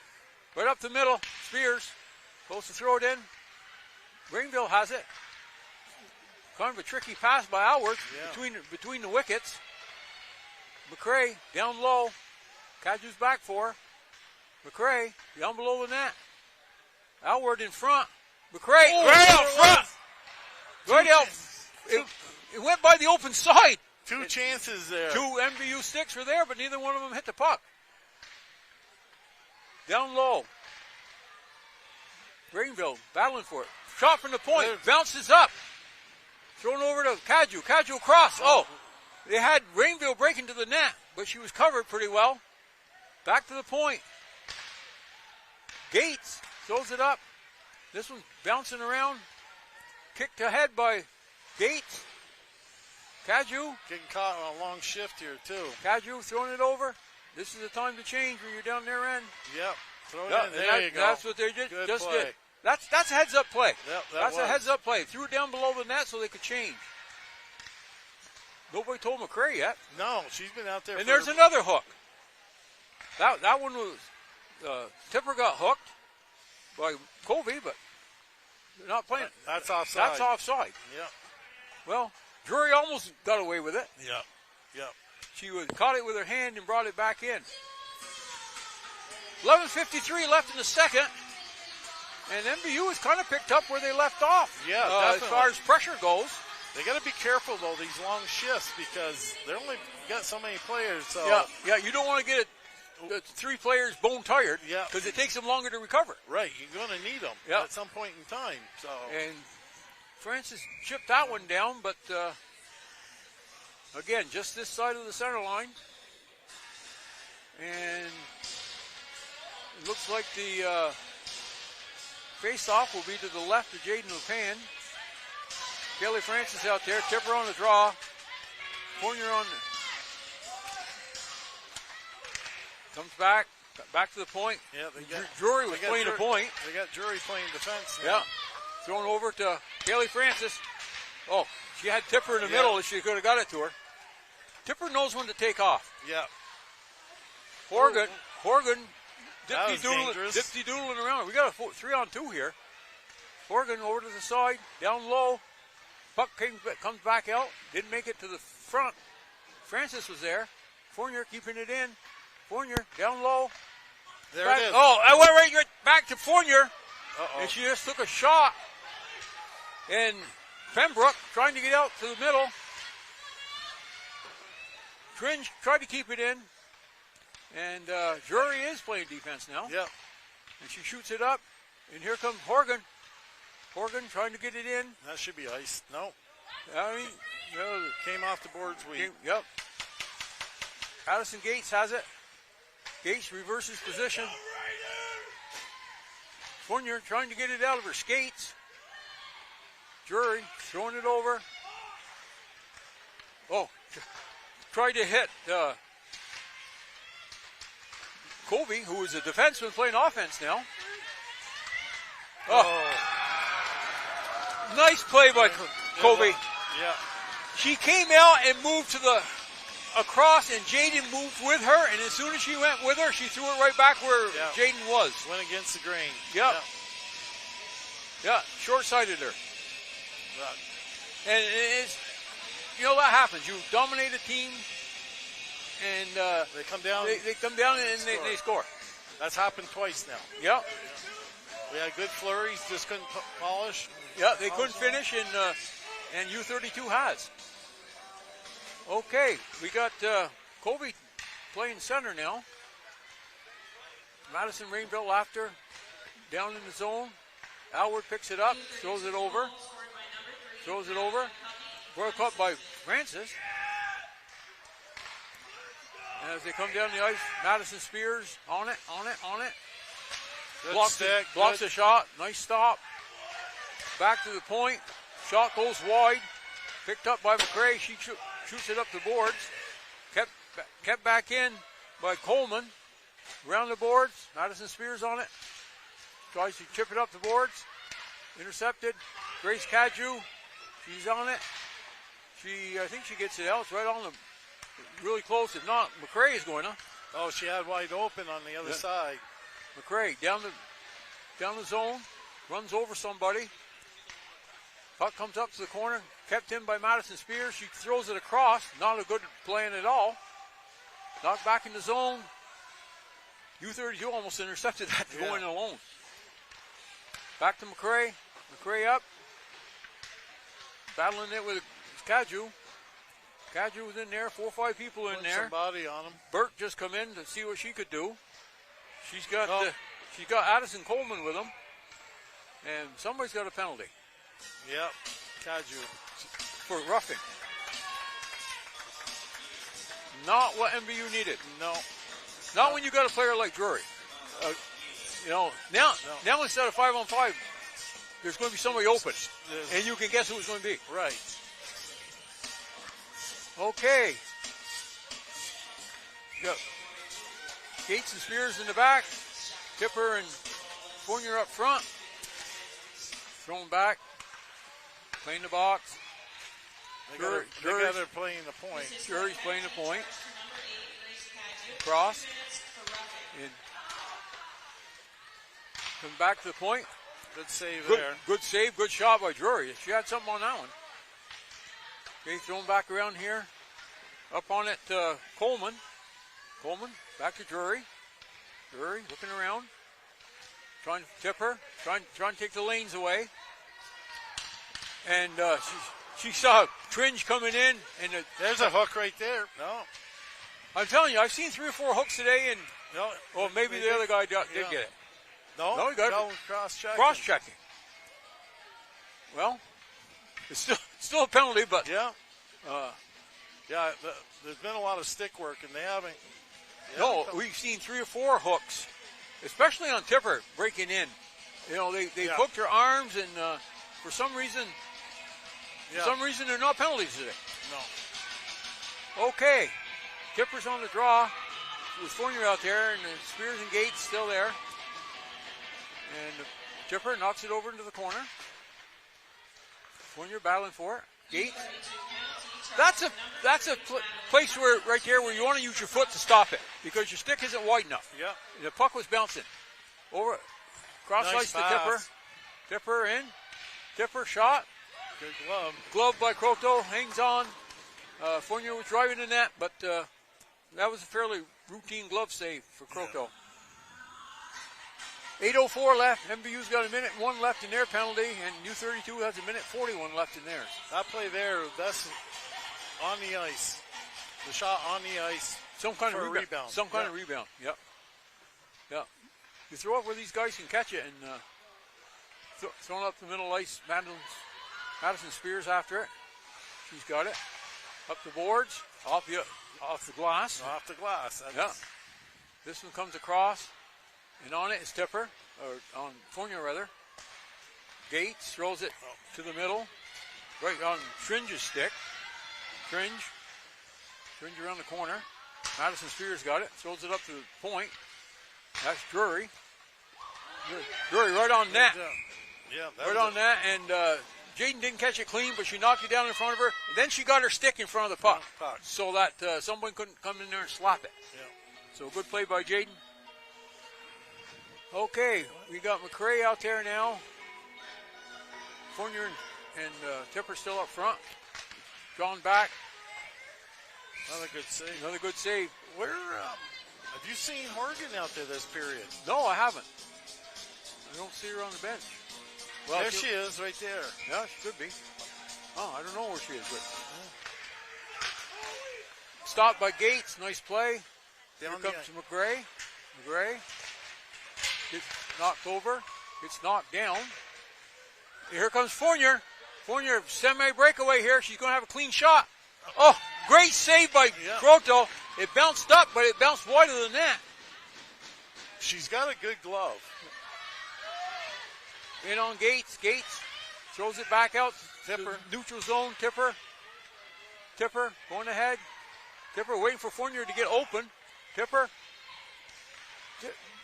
Right up the middle. Spears goes to throw it in. Greenville has it. Kind of a tricky pass by Alward between the wickets. McCrae down low. Cadrew's back for her. McCrae down below the net. Alward in front. McCrae right out front. Right out. It went by the open side. Two chances there. 2 MVU sticks were there, but neither one of them hit the puck. Down low. Rainville battling for it. Shot from the point. Bounces up. Thrown over to Caju. Caju across. Oh, they had Rainville breaking to the net, but she was covered pretty well. Back to the point. Gates throws it up. This one's bouncing around. Kicked ahead by Gates. Caju. Getting caught on a long shift here, too. Caju throwing it over. This is the time to change when you're down their end. Yep. Throw it in. There you go. That's what they did. Good just play. did. That's a heads-up play. Yep, that's a heads-up play. Threw it down below the net so they could change. Nobody told McCray yet. No, she's been out there. And there's another hook. That one was Tipper got hooked by Covey, but they're not playing. That's offside. That's offside. Yeah. Well, Drury almost got away with it. Yeah. Yeah. She caught it with her hand and brought it back in. 11:53 left in the second. And MVU has kind of picked up where they left off. Yeah, as far as pressure goes. They got to be careful, though, these long shifts, because they only got so many players. So. Yeah, you don't want to get three players bone tired. Yeah. Because it takes them longer to recover. Right, you're going to need them at some point in time. So. And Francis chipped that one down, but again, just this side of the center line. And it looks like the face-off will be to the left of Jaden LePan. Kelly Francis out there. Tipper on the draw. Fournier on the... Comes back to the point. Yeah, Drury was playing a point. They got Drury playing defense now. Yeah. Thrown over to Kelly Francis. Oh, she had Tipper in the middle if she could have got it to her. Tipper knows when to take off. Yeah. Horgan dangerous. dipsy-doodling around. We got a 3-on-2 here. Horgan over to the side, down low. Puck comes back out. Didn't make it to the front. Francis was there. Fournier keeping it in. Fournier down low. There back, it is. Oh, I went right back to Fournier. Uh-oh. And she just took a shot. And Pembroke trying to get out to the middle. Tringe tried to keep it in. And Drury is playing defense now. Yep. And she shoots it up. And here comes Horgan. Horgan trying to get it in. That should be ice. No. I mean, came off the boards weak. Yep. Addison Gates has it. Gates reverses position. Fournier trying to get it out of her skates. Drury throwing it over. Oh, tried to hit Covey, who is a defenseman playing offense now. Oh. Nice play by Covey. Yeah. She came out and moved to the across, and Jaden moved with her, and as soon as she went with her, she threw it right back where Jaden was. Went against the grain. Yep. Yeah, short-sighted her. And it's, that happens. You dominate a team, and they come down. They come down and they score. That's happened twice now. Yep. We had good flurries, just couldn't polish. Yeah, they couldn't finish, and U-32 has. Okay, we got Covey playing center now. Madison Rainville after, down in the zone. Alward picks it up, throws it over. Broke up by Francis. And as they come down the ice, Madison Spears on it. Good Blocks the shot. Nice stop. Back to the point. Shot goes wide. Picked up by McCray. She shoots it up the boards. Kept back in by Coleman. Around the boards. Madison Spears on it. Tries to chip it up the boards. Intercepted. Grace Caju. She's on it. I think she gets it out. It's right on the, really close. If not, McCray is going to. Oh, she had wide open on the other side. McCray down the zone. Runs over somebody. Puck comes up to the corner. Kept in by Madison Spears. She throws it across. Not a good plan at all. Knocked back in the zone. U-32 almost intercepted that going alone. Back to McCray. McCray up. Battling it with Caju. Caju was in there. 4 or 5 people in there. Somebody on him. Burt just come in to see what she could do. She's got Addison Coleman with them, and somebody's got a penalty. Yep, Kaju. For roughing. Not what MVU needed. No. Not when you got a player like Drury. Now instead of 5-on-5, there's going to be somebody open, and you can guess who it's going to be. Right. Okay. Yep. Gates and Spears in the back. Tipper and Fournier up front. Thrown back. Playing the box. They got her playing the point. Drury's playing the point. Cross. And come back to the point. Good save there. Good save, good shot by Drury. She had something on that one. Okay, thrown back around here. Up on it, Coleman. Coleman, back to Drury. Drury looking around. Trying to tip her. Trying to take the lanes away. And she saw Tringe coming in. And there's a hook right there. No. I'm telling you, I've seen 3 or 4 hooks today. And well, maybe the other guy did get it. No, he got it. Cross-checking. Well, it's still a penalty, but there's been a lot of stick work, and they haven't. No, we've seen 3 or 4 hooks, especially on Tipper breaking in. They hooked her arms, and for some reason, they're not penalties today. No. Okay, Tipper's on the draw with Fournier out there, and Spears and Gates still there. And Tipper knocks it over into the corner. Fournier battling for it. Gates. That's a place right there where you want to use your foot to stop it because your stick isn't wide enough. Yeah. And the puck was bouncing over. Cross ice to Tipper. Tipper in. Tipper shot. Good glove. Glove by Croteau. Hangs on. Fournier was driving the net, but that was a fairly routine glove save for Croteau. 8:04 left. MVU's got 1:01 left in their penalty, and U-32 has 1:41 left in theirs. That play there, that's on the ice. The shot on the ice. Some kind of rebound. Some kind of rebound. Yep. Yeah. You throw it where these guys can catch it, and throwing up the middle ice. Madison Spears after it. She's got it. Up the boards. Off the glass. Off the glass. Yeah. This one comes across. And on it is Tipper, or on Fournier rather. Gates throws it to the middle, right on Tringe's stick. Tringe around the corner. Madison Spears got it, throws it up to the point. That's Drury. Drury right on net. Right on that, and Jaden didn't catch it clean, but she knocked it down in front of her. Then she got her stick in front of the puck, so that someone couldn't come in there and slap it. Yeah. So good play by Jaden. Okay, we got McRae out there now. Fournier and Tipper still up front. Drawn back. Another good save. Another good save. Where have you seen Horgan out there this period? No, I haven't. I don't see her on the bench. Well, there she is, right there. Yeah, she could be. Oh, I don't know where she is. But stopped by Gates. Nice play. Here comes McRae. McRae. Gets knocked over. Gets knocked down. Here comes Fournier. Fournier, semi-breakaway here. She's going to have a clean shot. Oh, great save by Croteau. It bounced up, but it bounced wider than that. She's got a good glove. In on Gates. Gates throws it back out. Tipper. Neutral zone. Tipper going ahead. Tipper waiting for Fournier to get open. Tipper.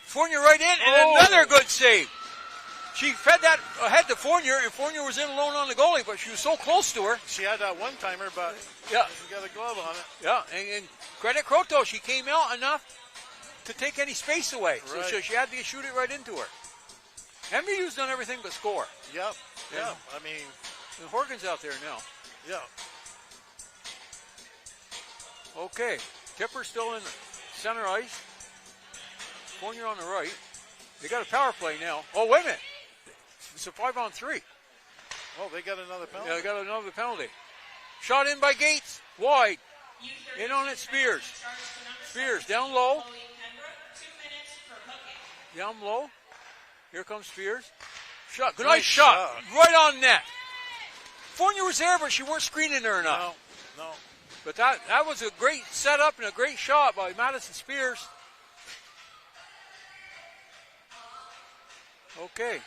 Fournier right in, and another good save. She fed that ahead to Fournier, and Fournier was in alone on the goalie, but she was so close to her. She had that one-timer, but she got a glove on it. Yeah, and credit Croteau, she came out enough to take any space away. Right. So she had to shoot it right into her. MVU's done everything but score. Yep. Yeah. I mean, and Horgan's out there now. Yeah. Okay. Tipper still in center ice. Fournier on the right. They got a power play now. Oh, wait a minute. It's a 5-on-3. Oh, they got another penalty. Yeah, they got another penalty. Shot in by Gates. Wide. In on it, Spears. Spears down low. down low. Here comes Spears. Shot. Good Nice nice shot. shot. Right on net. Fournier was there, but she weren't screening her enough. No. But that was a great setup and a great shot by Madison Spears. Okay.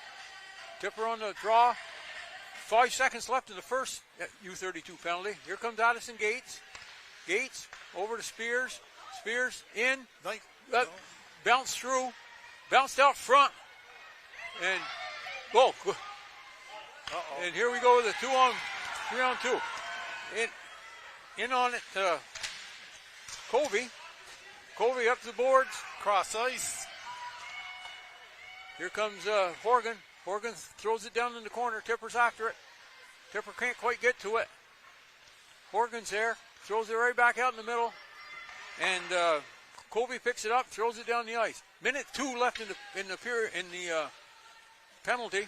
Tipper on the draw. 5 seconds left in the first U-32 penalty. Here comes Addison Gates. Gates over to Spears. Spears in. Nice. Bounced through. Bounced out front. And whoa. Uh-oh. And here we go with a 3-on-2. In on it to Covey. Covey up the boards. Cross ice. Here comes Horgan. Horgan throws it down in the corner. Tipper's after it. Tipper can't quite get to it. Horgan's there. Throws it right back out in the middle. And Covey picks it up, throws it down the ice. Minute 2 left in the penalty.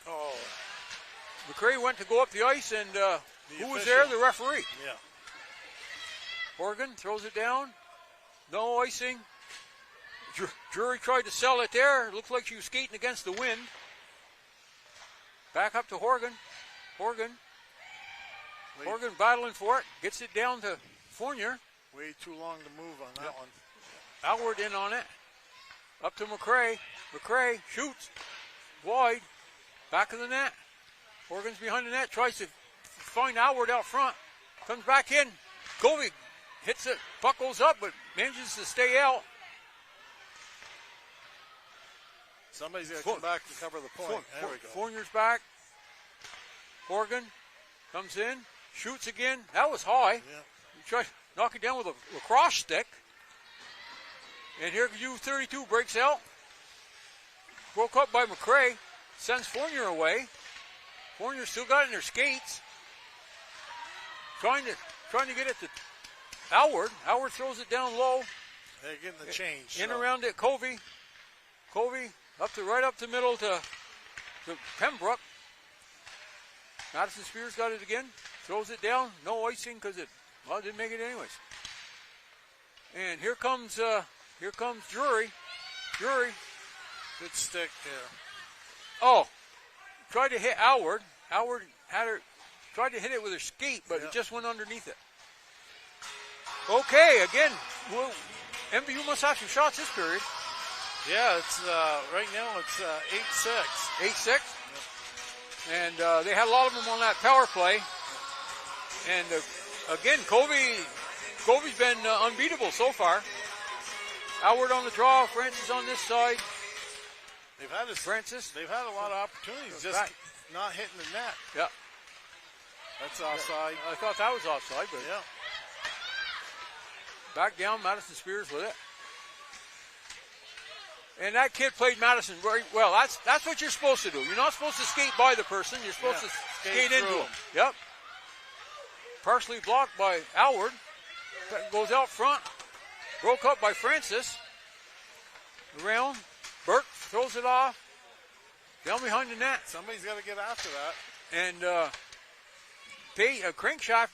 Oh. McCray went to go up the ice, and who was official. there? The referee. Yeah. Horgan throws it down. No icing. Drury tried to sell it there. It looked like she was skating against the wind. Back up to Horgan. Horgan battling for it. Gets it down to Fournier. Way too long to move on that one. Outward in on it. Up to McCray. McCray shoots. Wide. Back of the net. Horgan's behind the net. Tries to find Outward out front. Comes back in. Covey hits it. Puck goes up, but manages to stay out. Somebody's got to come back to cover the point. There we go. Fournier's back. Horgan comes in. Shoots again. That was high. Yeah. He tried to knock it down with a lacrosse stick. And here U-32 breaks out. Broke up by McCray. Sends Fournier away. Fournier still got it in her skates. Trying to get it to Howard. Howard throws it down low. They're getting the change. In around it, Covey. Covey right up the middle to Pembroke. Madison Spears got it again. Throws it down. No icing because it didn't make it anyways. And here comes Drury. Drury. Good stick there. Oh, tried to hit Howard. Howard tried to hit it with her skate, but it just went underneath it. Okay, again, MVU must have some shots this period. Yeah, it's right now it's 8-6. 8-6. Yep. And they had a lot of them on that power play. And again, Covey's been unbeatable so far. Howard on the draw, Francis on this side. They've had a lot of opportunities, just not hitting the net. Yeah. That's offside. I thought that was offside, but yeah. Back down, Madison Spears with it. And that kid played Madison very well. That's what you're supposed to do. You're not supposed to skate by the person. You're supposed to skate into him. Yep. Partially blocked by Howard. Goes out front. Broke up by Francis. Around. Burke throws it off. Down behind the net. Somebody's got to get after that. And Crankshaft,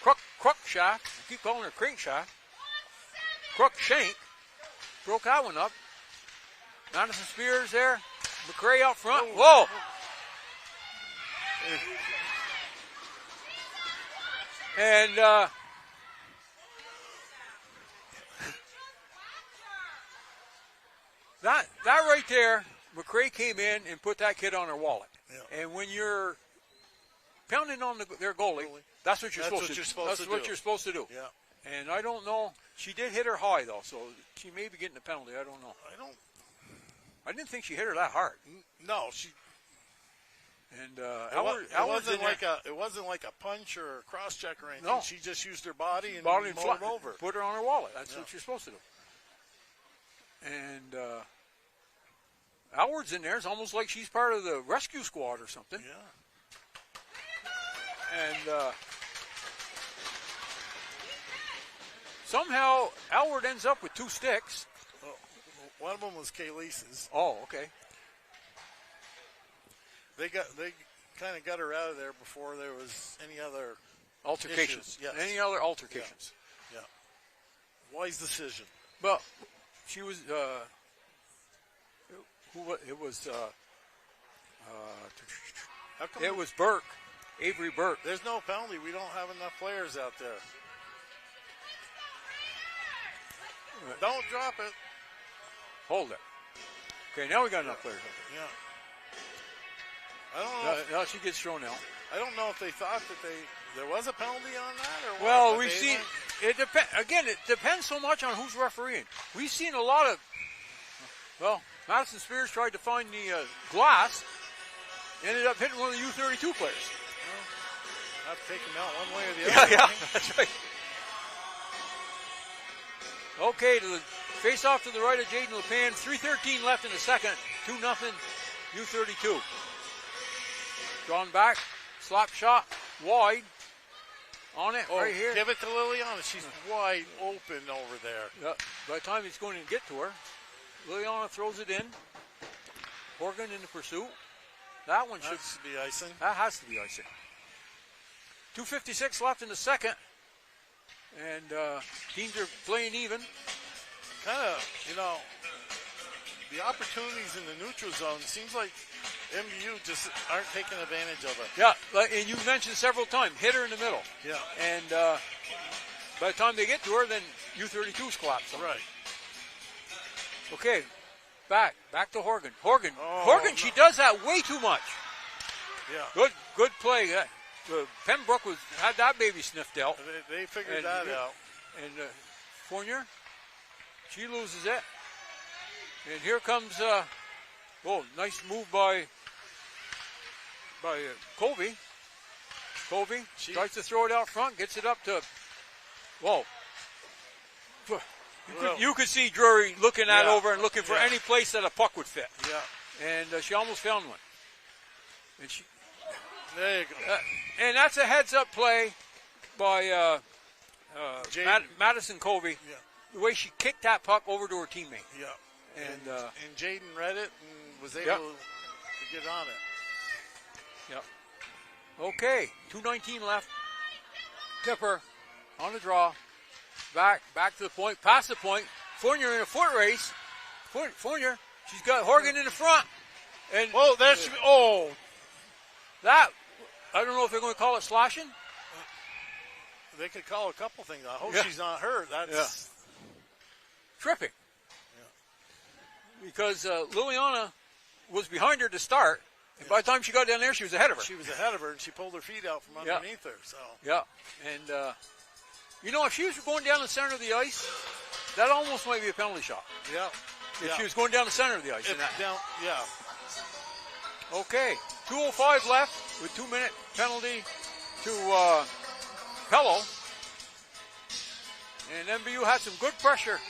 Cruikshaft, I keep calling her Crankshaft. Cruikshank broke that one up. Madison Spears there. McCray out front. Whoa! And that right there, McCray came in and put that kid on her wallet. Yeah. And when you're pounding on their goalie, that's what you're supposed to do. That's what you're supposed to do. Yeah. And I don't know. She did hit her high, though, so she may be getting a penalty. I don't know. I didn't think she hit her that hard. No, she. And it wasn't like a punch or a cross check or anything. No. She just used her body and mowed it over. Put her on her wallet. That's what you're supposed to do. And Howard's in there. It's almost like she's part of the rescue squad or something. Yeah. And somehow Howard ends up with 2 sticks. One of them was Kaylee's. Oh, okay. They kind of got her out of there before there was any other altercations. Yes. Any other altercations. Yeah. Wise decision. Well, she was It was How come it was Burke, Avery Burke. there's no penalty? We don't have enough players out there. Don't drop it. Hold it. Okay, now we got enough players. Yeah. I don't know. Now she gets thrown out. I don't know if they thought that there was a penalty on that or what. Well, but we've they seen went- it depend again. It depends so much on who's refereeing. We've seen a lot of. Well, Madison Spears tried to find the glass, ended up hitting one of the U-32 players. Have to take him out one way or the other. Yeah, that's right. Okay, to the face off to the right of Jaden LePan. 3:13 left in the second. 2-0 U-32. Drawn back, slap shot, wide. On it, right here. Give it to Liliana. She's wide open over there. Yeah, by the time he's going to get to her, Liliana throws it in. Horgan in the pursuit. That one should be icing. That has to be icing. 2:56 left in the second. And teams are playing even. Kind of, the opportunities in the neutral zone seems like MVU just aren't taking advantage of it. Yeah, and you mentioned several times, hit her in the middle. Yeah. And by the time they get to her, then U-32's collapsed. Right. Okay, back to Horgan. Oh, Horgan, she does that way too much. Yeah. Good play. Pembroke had that baby sniffed out. They figured that out. And Fournier, she loses it. And here comes, nice move by Colby. Colby tries to throw it out front, gets it up to, whoa. You could see Drury looking that over and looking for any place that a puck would fit. Yeah. And she almost found one. And there you go. And that's a heads-up play by Madison Colby. Yeah. The way she kicked that puck over to her teammate. Yeah. And Jaden read it and was able to get on it. Yep. Okay, 2:19 left. Tipper on the draw. Back to the point, past the point. Fournier in a foot race. Fournier, she's got Horgan in the front. And that, I don't know if they're going to call it slashing. They could call a couple things. I hope she's not hurt. That's tripping. Yeah. Because Liliana was behind her to start. And by the time she got down there, she was ahead of her. She was ahead of her, and she pulled her feet out from underneath her. So and if she was going down the center of the ice, that almost might be a penalty shot. Yeah. If she was going down the center of the ice. Yeah. Okay, 2:05 left with 2-minute penalty to Pello. And MVU had some good pressure.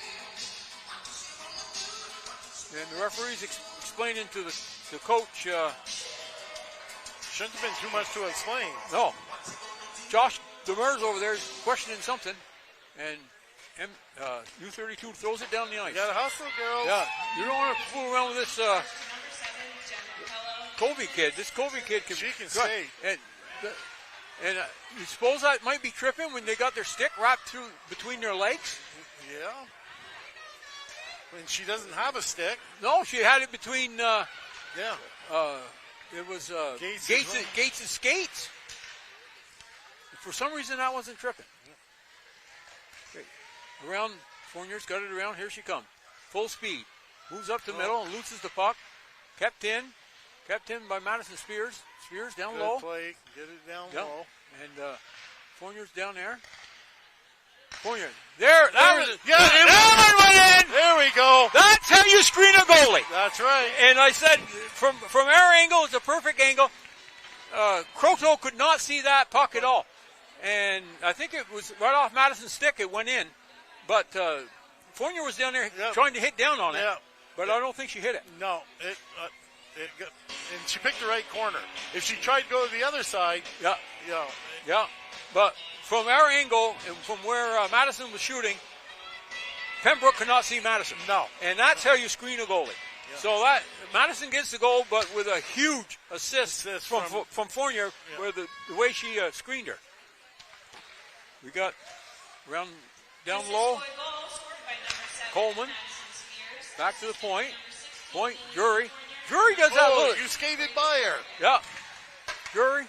And the referee's explaining to the coach. Shouldn't have been too much to explain. No. Josh Demers over there is questioning something. And U-32 throws it down the ice. You gotta hustle, girls. Yeah, you don't want to fool around with this Colby kid. This Colby kid can skate. And you suppose that might be tripping when they got their stick wrapped through between their legs? Yeah. When she doesn't have a stick. No, she had it between. It was Gates' skates. For some reason, that wasn't tripping. Okay. Around, Fournier's got it around. Here she comes. Full speed. Moves up the middle and loses the puck. Kept in by Madison Spears. Spears down Good low. Play. Get it down low. And Fournier's down there. Fournier. There. That one went in. There we go. That's how you screen a goalie. That's right. And I said, from our angle, it's a perfect angle. Croteau could not see that puck at all. And I think it was right off Madison's stick. It went in. But Fournier was down there trying to hit down on it. Yeah. But I don't think she hit it. No. And she picked the right corner. If she tried to go to the other side. Yeah. But from our angle, and from where Madison was shooting, Pembroke could not see Madison. No. And that's how you screen a goalie. Yeah. So that Madison gets the goal, but with a huge assist from Fournier, where the way she screened her. We got around down low. Coleman back to the point. Point, Drury. Drury does that Oh, little. you skated by her. Yeah. Drury.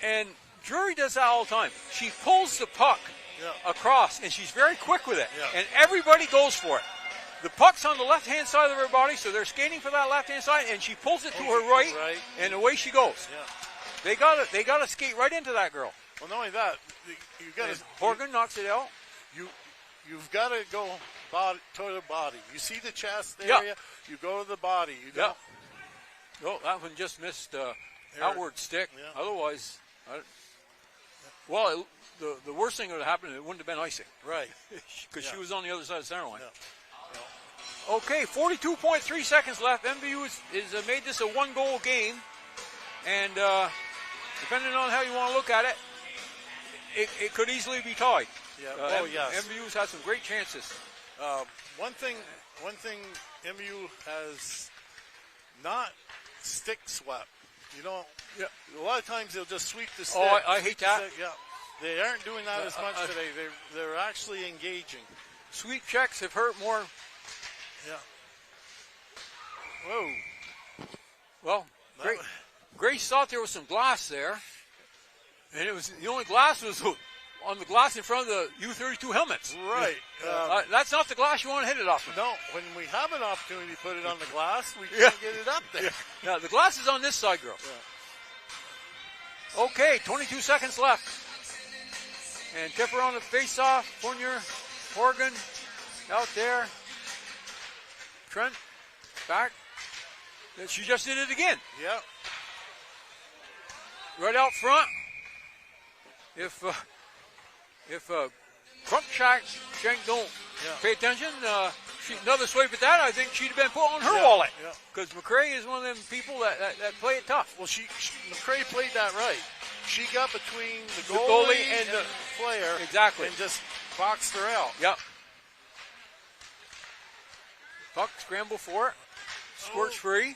And Drury does that all the time. She pulls the puck across, and she's very quick with it. Yeah. And everybody goes for it. The puck's on the left-hand side of her body, so they're skating for that left-hand side, and she pulls it to her right, and away she goes. Yeah. They gotta skate right into that girl. Well, not only that, you got to. Horgan knocks it out. You've got to go body to the body. You see the chest area, you go to the body. You don't. Oh, that one just missed outward stick. Yeah. Otherwise, the worst thing that would have happened, it wouldn't have been icing. Right. Because she was on the other side of the center line. Yeah. Okay, 42.3 seconds left. MVU is made this a one-goal game. And depending on how you want to look at it, it could easily be tied. Yeah. Yes. MVU's had some great chances. One thing MVU has not stick swept. You know, a lot of times they'll just sweep the stick. Oh, I hate that. Yeah. They aren't doing that as much today. They're actually engaging. Sweep checks have hurt more. Yeah. Whoa. Well, Grace thought there was some glass there, and it was the only glass was on the glass in front of the U-32 helmets. Right. That's not the glass you want to hit it off of. No, when we have an opportunity to put it on the glass, we can't get it up there. Yeah, the glass is on this side, girl. Yeah. Okay, 22 seconds left. And Tipper on the face-off. Fournier, Horgan, out there. Trent, back. She just did it again. Yeah. Right out front. If Crumpshank don't pay attention, another swipe at that, I think she'd have been put on her wallet. Because McCray is one of them people that play it tough. Well, McCray played that right. She got between the goalie and the player. Exactly. And just boxed her out. Yep. Puck scramble for it. Squirts free.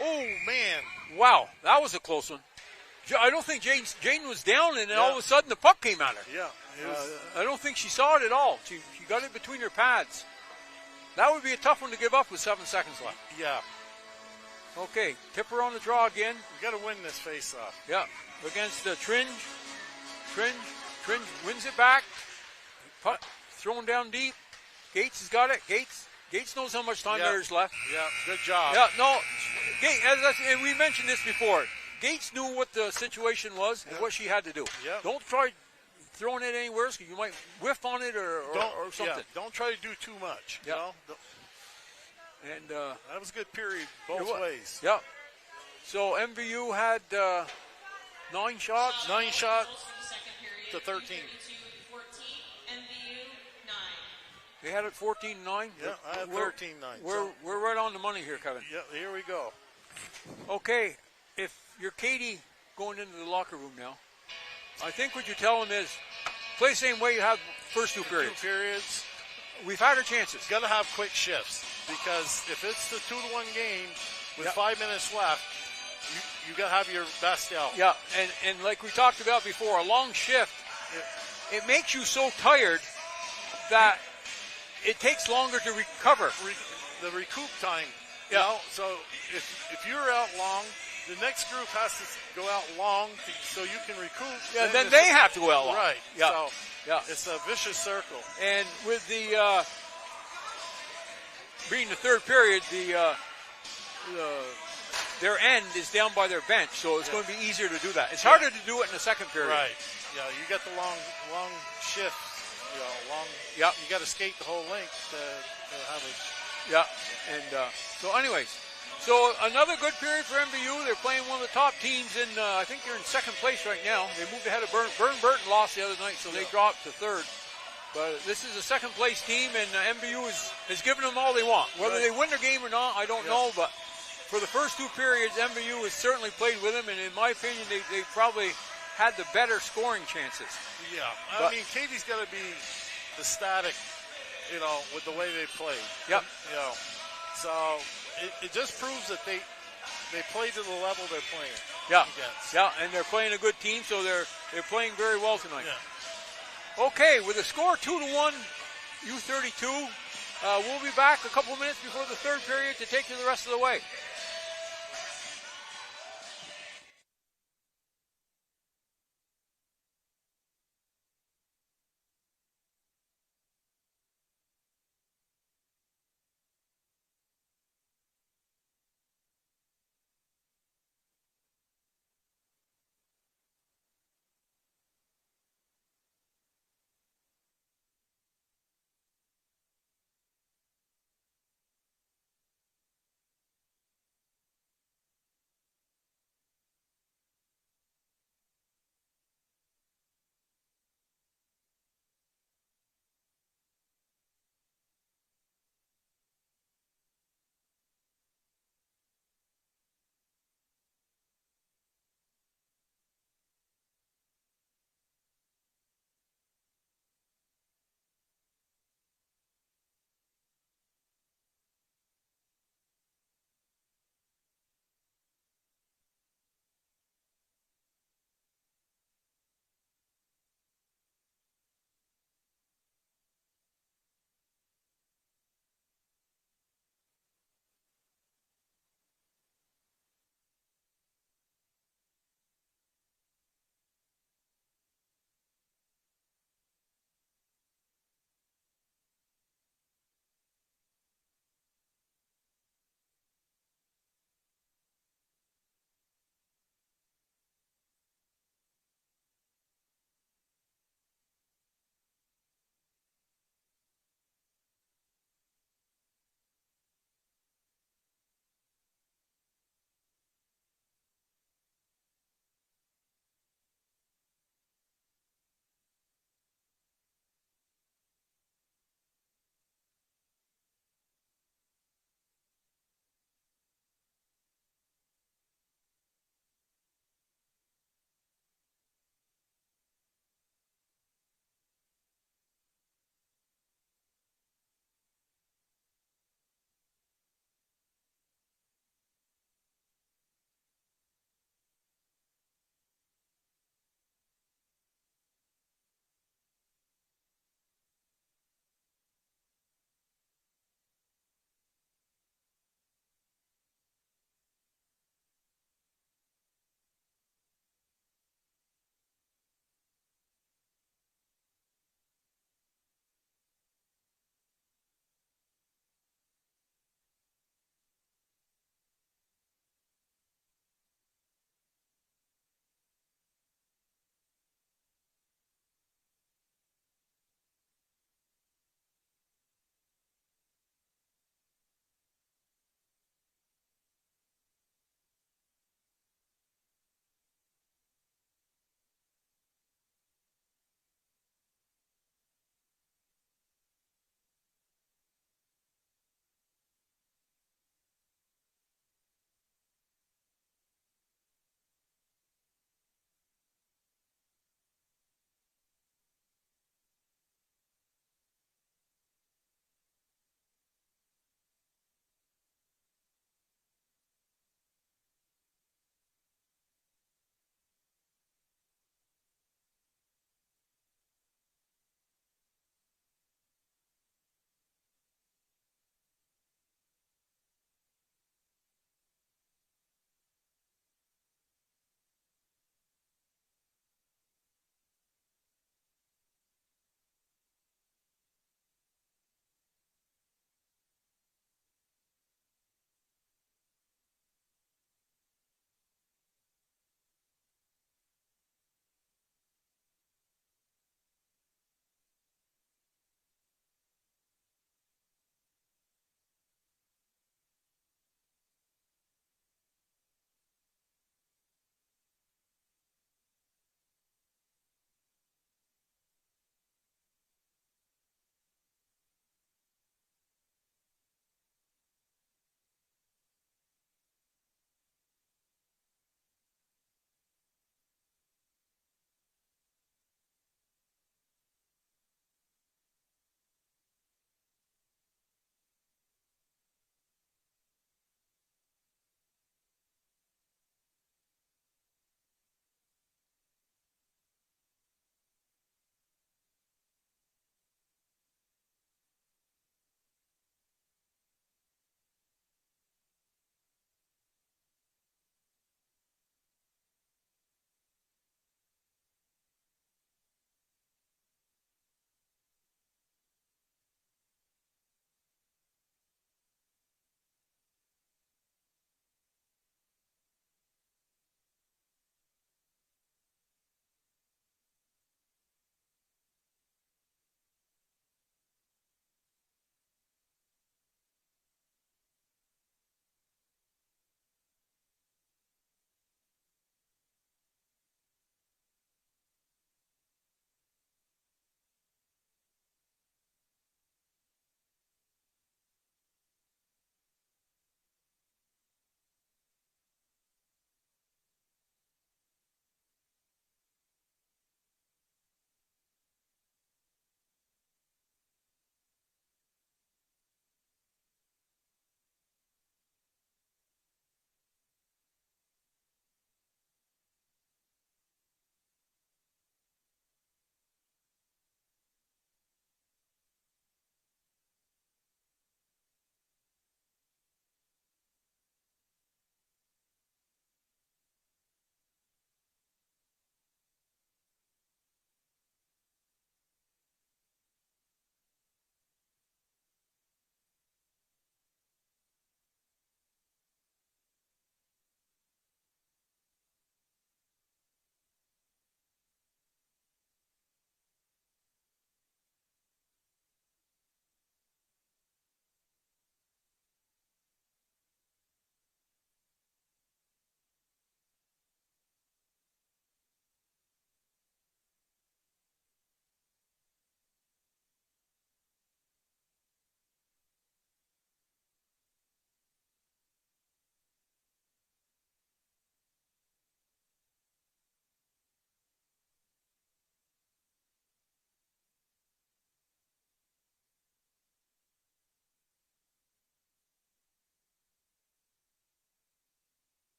Oh, man. Wow, that was a close one. I don't think Jane was down, and then all of a sudden the puck came at her. Yeah. I don't think she saw it at all. She got it between her pads. That would be a tough one to give up with 7 seconds left. Yeah. Okay, Tipper on the draw again. We got to win this face-off. Yeah, against Tringe. Tringe wins it back. Puck thrown down deep. Gates has got it. Gates knows how much time there's left. Yeah, good job. Yeah, no, and we mentioned this before. Gates knew what the situation was and what she had to do. Yep. Don't try throwing it anywhere because you might whiff on it or something. Yeah, don't try to do too much. Yep. You know? And that was a good period both ways. Yeah. So MVU had 9 shots. 9 shots to 13. U-32 14, MVU 9. They had it 14-9. Yeah, I had 13-9. We're right on the money here, Kevin. Yeah, here we go. Okay, if you're Katie going into the locker room now, I think what you tell them is play the same way you have first 2 periods. 2 periods. We've had our chances. Got to have quick shifts because if it's the 2-1 game with 5 minutes left, you got to have your best out. Yeah, and like we talked about before, a long shift, it makes you so tired that it takes longer to recover. The recoup time. You know? So if you're out long, the next group has to go out long so you can recoup. Yeah, then they have to go out long. Right. Yeah. So it's a vicious circle. And with the being the third period, their end is down by their bench, so it's going to be easier to do that. It's harder to do it in the second period. Right. Yeah, you got the long shift. You know, you got to skate the whole length to have it. Yeah. And so, anyways. So another good period for MVU. They're playing one of the top teams in, I think they're in second place right now. They moved ahead of Burton lost the other night, so they dropped to third. But this is a second place team, and MVU is giving them all they want. Whether they win their game or not, I don't know. But for the first 2 periods, MVU has certainly played with them, and in my opinion, they probably had the better scoring chances. Yeah. I mean, Katie's got to be ecstatic, you know, with the way they played. Yep. You know, so it just proves that they play to the level they're playing. Yeah. Against. Yeah, and they're playing a good team, so they're playing very well tonight. Yeah. Okay, with a score 2-1, U-32. We'll be back a couple minutes before the third period to take you the rest of the way.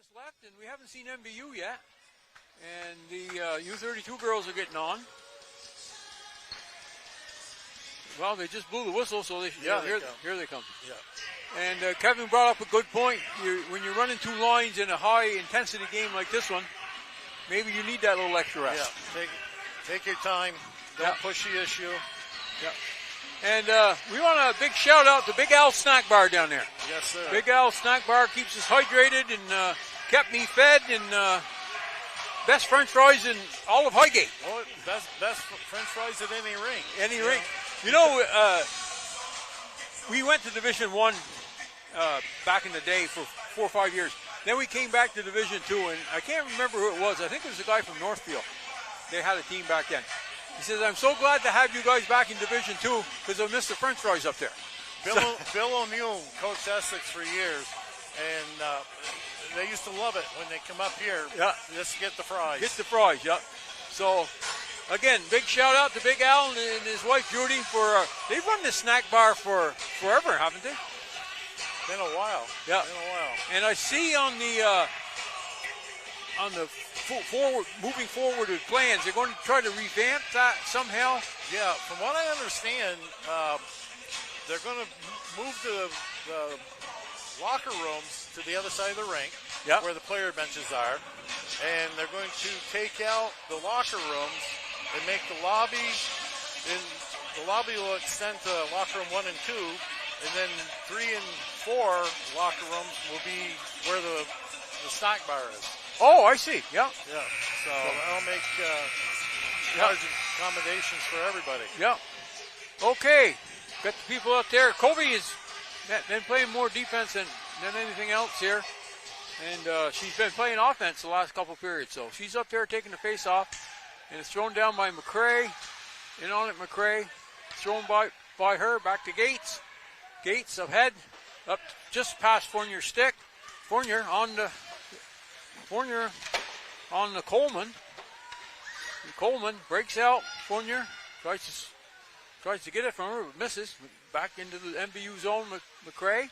minutes left, and we haven't seen MVU yet. And the U-32 girls are getting on. Well, they just blew the whistle, so here they come. Yeah. And Kevin brought up a good point. When you're running two lines in a high-intensity game like this one, maybe you need that little extra rest. Yeah, take your time. Don't push the issue. Yeah. And we want a big shout-out to Big Al Snack Bar down there. Yes, sir. Big Al Snack Bar keeps us hydrated and kept me fed, and best French fries in all of Highgate. Well, best French fries at any rink. Any rink. You know, we went to Division I back in the day for 4 or 5 years. Then we came back to Division II, and I can't remember who it was. I think it was a guy from Northfield. They had a team back then. He says, I'm so glad to have you guys back in Division II because I missed the French fries up there. Bill O'Neill coached Essex for years, and they used to love it when they come up here just to get the fries. Get the fries, yeah. So, again, big shout out to Big Al and his wife Judy for, they've run this snack bar for forever, haven't they? Been a while. Yeah. Been a while. And I see on the moving forward with plans, they're going to try to revamp that somehow. Yeah, from what I understand, they're going to move the locker rooms to the other side of the rink, where the player benches are, and they're going to take out the locker rooms and make the lobby, and the lobby will extend to locker room 1 and 2, and then 3 and 4 locker rooms will be where the snack bar is. Oh, I see. Yeah. Yeah. So that'll make large accommodations for everybody. Yeah. Okay. Got the people out there. Kobe has been playing more defense than anything else here. And she's been playing offense the last couple periods. So she's up there taking the face off. And it's thrown down by McCrae. In on it, McCrae. Thrown by her back to Gates. Gates ahead. Up just past Fournier's stick. Fournier on the Coleman. And Coleman breaks out. Fournier tries to get it from her, but misses. Back into the MVU zone with McCrae.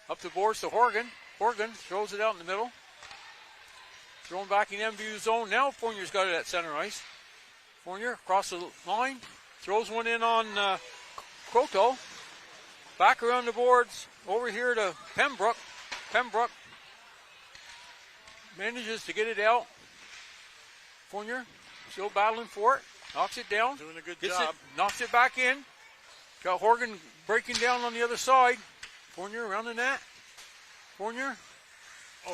Up the boards to Horgan. Horgan throws it out in the middle. Thrown back in MVU zone. Now Fournier's got it at center ice. Fournier across the line. Throws one in on Croto. Back around the boards. Over here to Pembroke. Pembroke manages to get it out. Fournier still battling for it. Knocks it down. Doing a good job. Knocks it back in. Got Horgan breaking down on the other side. Fournier around the net. Fournier.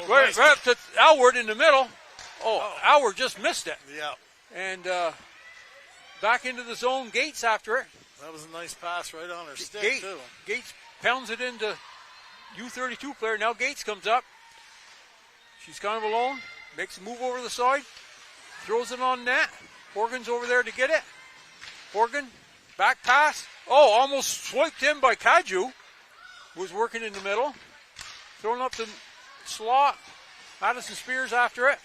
Right up to Alward in the middle. Alward just missed it. Yeah. And back into the zone. Gates after it. That was a nice pass right on her stick, too. Gates pounds it into U-32 player. Now Gates comes up. She's kind of alone. Makes a move over the side. Throws it on net. Horgan's over there to get it. Horgan, back pass. Oh, almost swiped in by Kaju. Was working in the middle. Throwing up the slot. Madison Spears after it.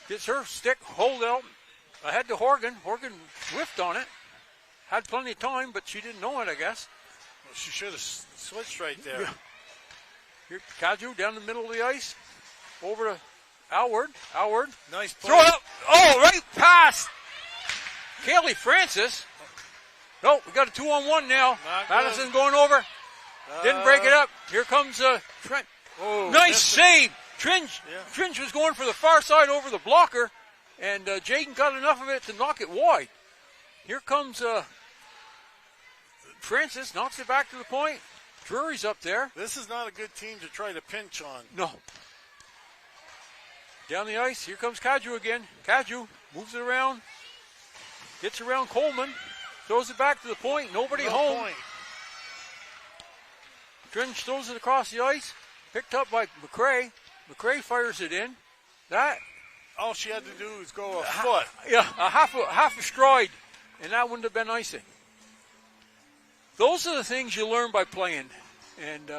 Gets her stick, hold out. Ahead to Horgan. Horgan whiffed on it. Had plenty of time, but she didn't know it, I guess. Well, she should have switched right there. Yeah. Here, Kaju down the middle of the ice. Over to Alward. Alward. Nice play. Throw it up. Oh, right past Kaylee Francis. No, we got a 2-on-1 now. Madison going over. Didn't break it up. Here comes Trent. Oh, nice save. Tringe was going for the far side over the blocker, and Jaden got enough of it to knock it wide. Here comes Francis, knocks it back to the point. Drury's up there. This is not a good team to try to pinch on. No. Down the ice, here comes Kaju again. Kaju moves it around, gets around Coleman, throws it back to the point. Nobody home. Point. Tringe throws it across the ice, picked up by McCrae. McCrae fires it in. That all she had to do was go a foot. Yeah, a half a stride, and that wouldn't have been icing. Those are the things you learn by playing, and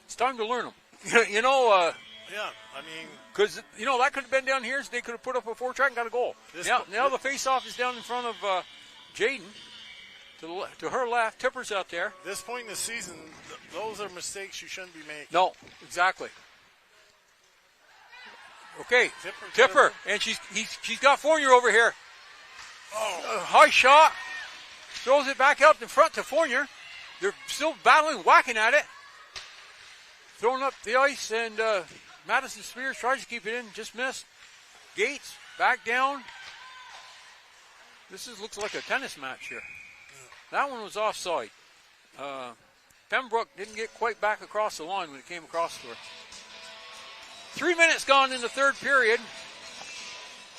it's time to learn them. Yeah, I mean, because that could have been down here, so they could have put up a 4-track and got a goal. Now the face-off is down in front of Jaden. To her left, Tipper's out there. This point in the season, those are mistakes you shouldn't be making. No, exactly. Okay, Tipper, and she's got Fournier over here. High shot, throws it back out in front to Fournier. They're still battling, whacking at it. Throwing up the ice, and Madison Spears tries to keep it in, just missed. Gates back down. This looks like a tennis match here. That one was offside. Pembroke didn't get quite back across the line when it came across to her. 3 minutes gone in the third period,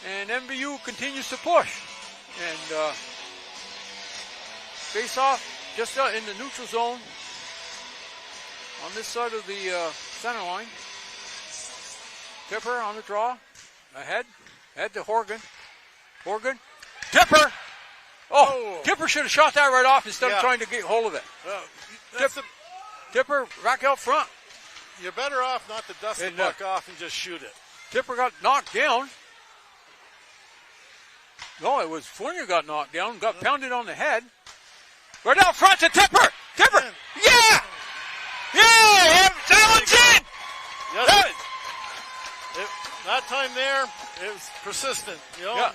and MVU continues to push. And face off just in the neutral zone on this side of the center line. Tipper on the draw, ahead to Horgan. Horgan, Tipper. Oh, Tipper should have shot that right off instead of trying to get hold of it. Tipper back out front. You're better off not to dust the puck off and just shoot it. Tipper got knocked down. No, it was Fournier got knocked down, got pounded on the head. Right out front to Tipper. Tipper. Yeah! Yeah! That one's in! Yes, that time there, it was persistent. You know? Yeah.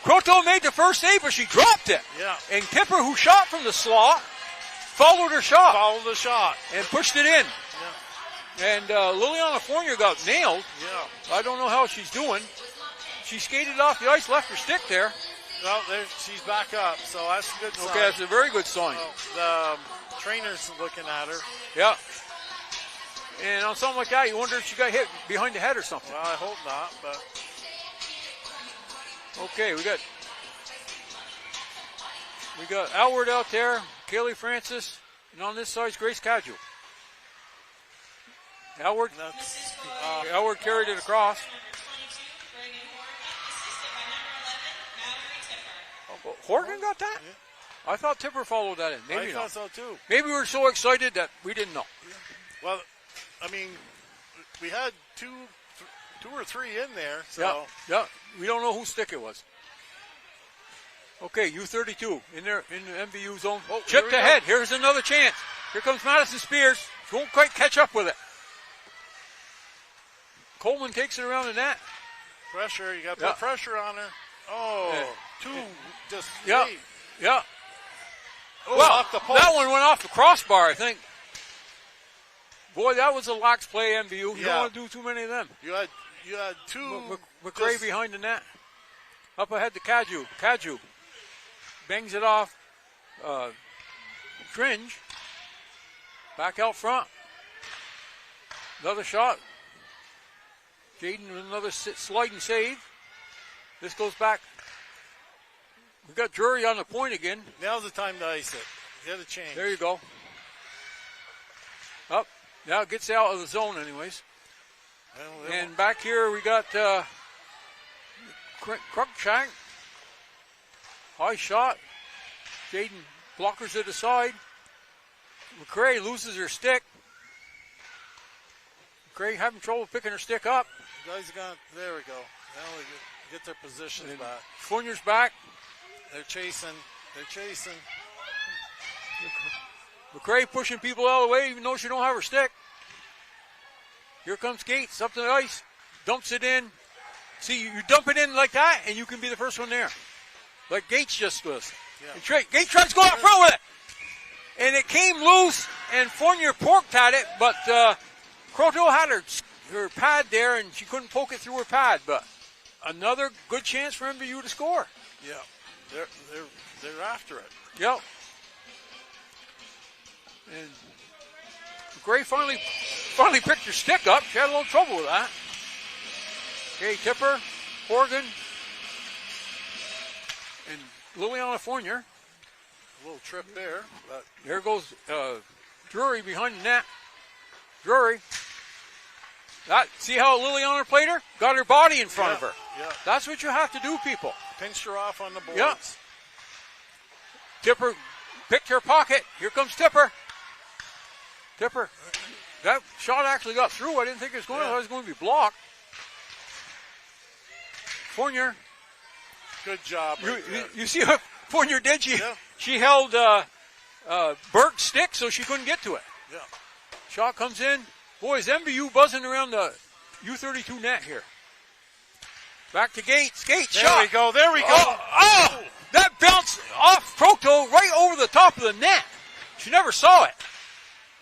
Croteau made the first save, but she dropped it. Yeah. And Tipper, who shot from the slot, followed her shot. Followed the shot. And pushed it in. Yeah. And Liliana Fournier got nailed. Yeah. I don't know how she's doing. She skated off the ice, left her stick there. Well, she's back up, so that's a good sign. Okay, that's a very good sign. The trainer's looking at her. Yeah. And on something like that, you wonder if she got hit behind the head or something. Well, I hope not, but... Okay, we got Alward out there, Kaylee Francis, and on this side is Grace Cadju. Alward carried it across. Horgan got that? Yeah. I thought Tipper followed that in. Maybe I thought so too. Maybe we were so excited that we didn't know. Yeah. Well, I mean, we had two or three in there. So. Yeah, we don't know whose stick it was. Okay, U-32 in the MVU zone. Oh, chipped ahead. Here's another chance. Here comes Madison Spears. She won't quite catch up with it. Coleman takes it around the net. Pressure. You got to put pressure on her. Oh, just yeah. Oh, well, off the post. That one went off the crossbar, I think. Boy, that was a lax play, MVU. You don't want to do too many of them. You had two. McRae behind the net. Up ahead to Cadju. Cadju bangs it off. Tringe. Back out front. Another shot. Jaden with another sliding save. This goes back. We got Drury on the point again. Now's the time to ice it. Get a change. There you go. Up. Now it gets out of the zone anyways. And back here we got Cruikshank. High shot. Jaden blockers it aside. McRae loses her stick. McRae having trouble picking her stick up. Guys there we go. Now we get their positions back. Fournier's back. They're chasing. McRae pushing people out of the way even though she don't have her stick. Here comes Gates up to the ice. Dumps it in. See, you dump it in like that and you can be the first one there. Like Gates just was. Yeah. Gates tries to go out front with it. And it came loose and Fournier porked at it, but Croteau had her pad there and she couldn't poke it through her pad. But another good chance for MVU to score. Yeah. They're after it. Yep. And Gray finally picked her stick up. She had a little trouble with that. Okay, Tipper, Horgan, and Liliana Fournier. A little trip there. But there goes Drury behind the net. Drury. See how Liliana played her? Got her body in front of her. Yeah. That's what you have to do, people. Pinched her off on the boards. Yeah. Tipper picked her pocket. Here comes Tipper. Tipper. That shot actually got through. I didn't think it was going. I thought it was going to be blocked. Fournier. Good job. You see what Fournier did? She held Burke's stick so she couldn't get to it. Yeah. Shot comes in. Boy, is MVU buzzing around the U-32 net here. Back to Gates. Gates There shot. we go. There we go. Oh, that bounced off Proto right over the top of the net. She never saw it.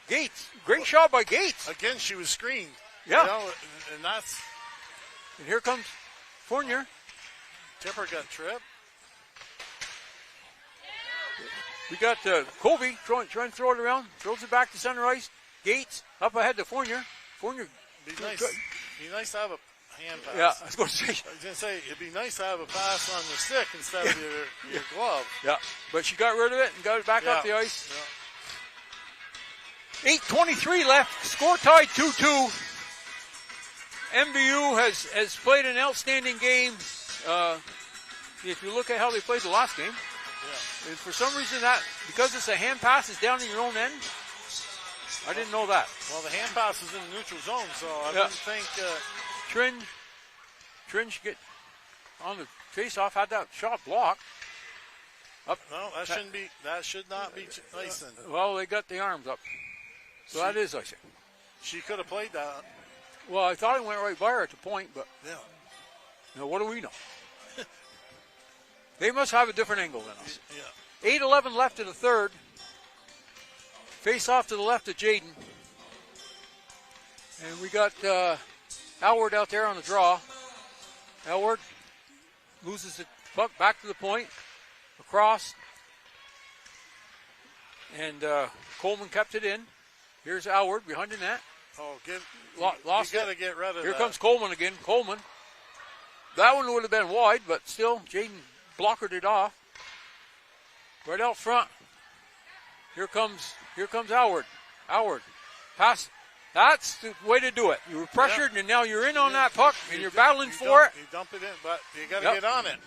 Gates. Great shot by Gates. Again, she was screened. Yeah. You know, and that's. And here comes Fournier. Tipper got tripped. We got Colby trying to throw it around. Throws it back to center ice. Gates up ahead to Fournier. Fournier. Be nice to have a hand pass. Yeah, I was going to say. I was going to say, it'd be nice to have a pass on the stick instead of your glove. Yeah, but she got rid of it and got it back up the ice. Yeah. 8:23 left. Score tied 2-2. MVU has played an outstanding game. If you look at how they played the last game. Yeah. And for some reason because it's a hand pass, it's down in your own end. I didn't know that. Well, the hand pass is in the neutral zone, so I didn't think. Tringe get on the face-off, had that shot blocked. Up. No, that should not be icing. Well, they got the arms up. So that is icing. She could have played that. Well, I thought it went right by her at the point, but Yeah. now what do we know? They must have a different angle than us. Yeah. 8:11 left in the third. Face off to the left of Jaden. And we got Howard out there on the draw. Howard loses the puck back to the point. Across. And Coleman kept it in. Here's Howard behind the net. Oh, Lost you got to it. get rid of Here that. comes Coleman again. Coleman. That one would have been wide, but still, Jaden blockered it off. Right out front. Here comes Howard. Howard. Pass. That's the way to do it. You were pressured, and now you're in on that puck, and you're battling for it. You dump it in, but you got to get on it.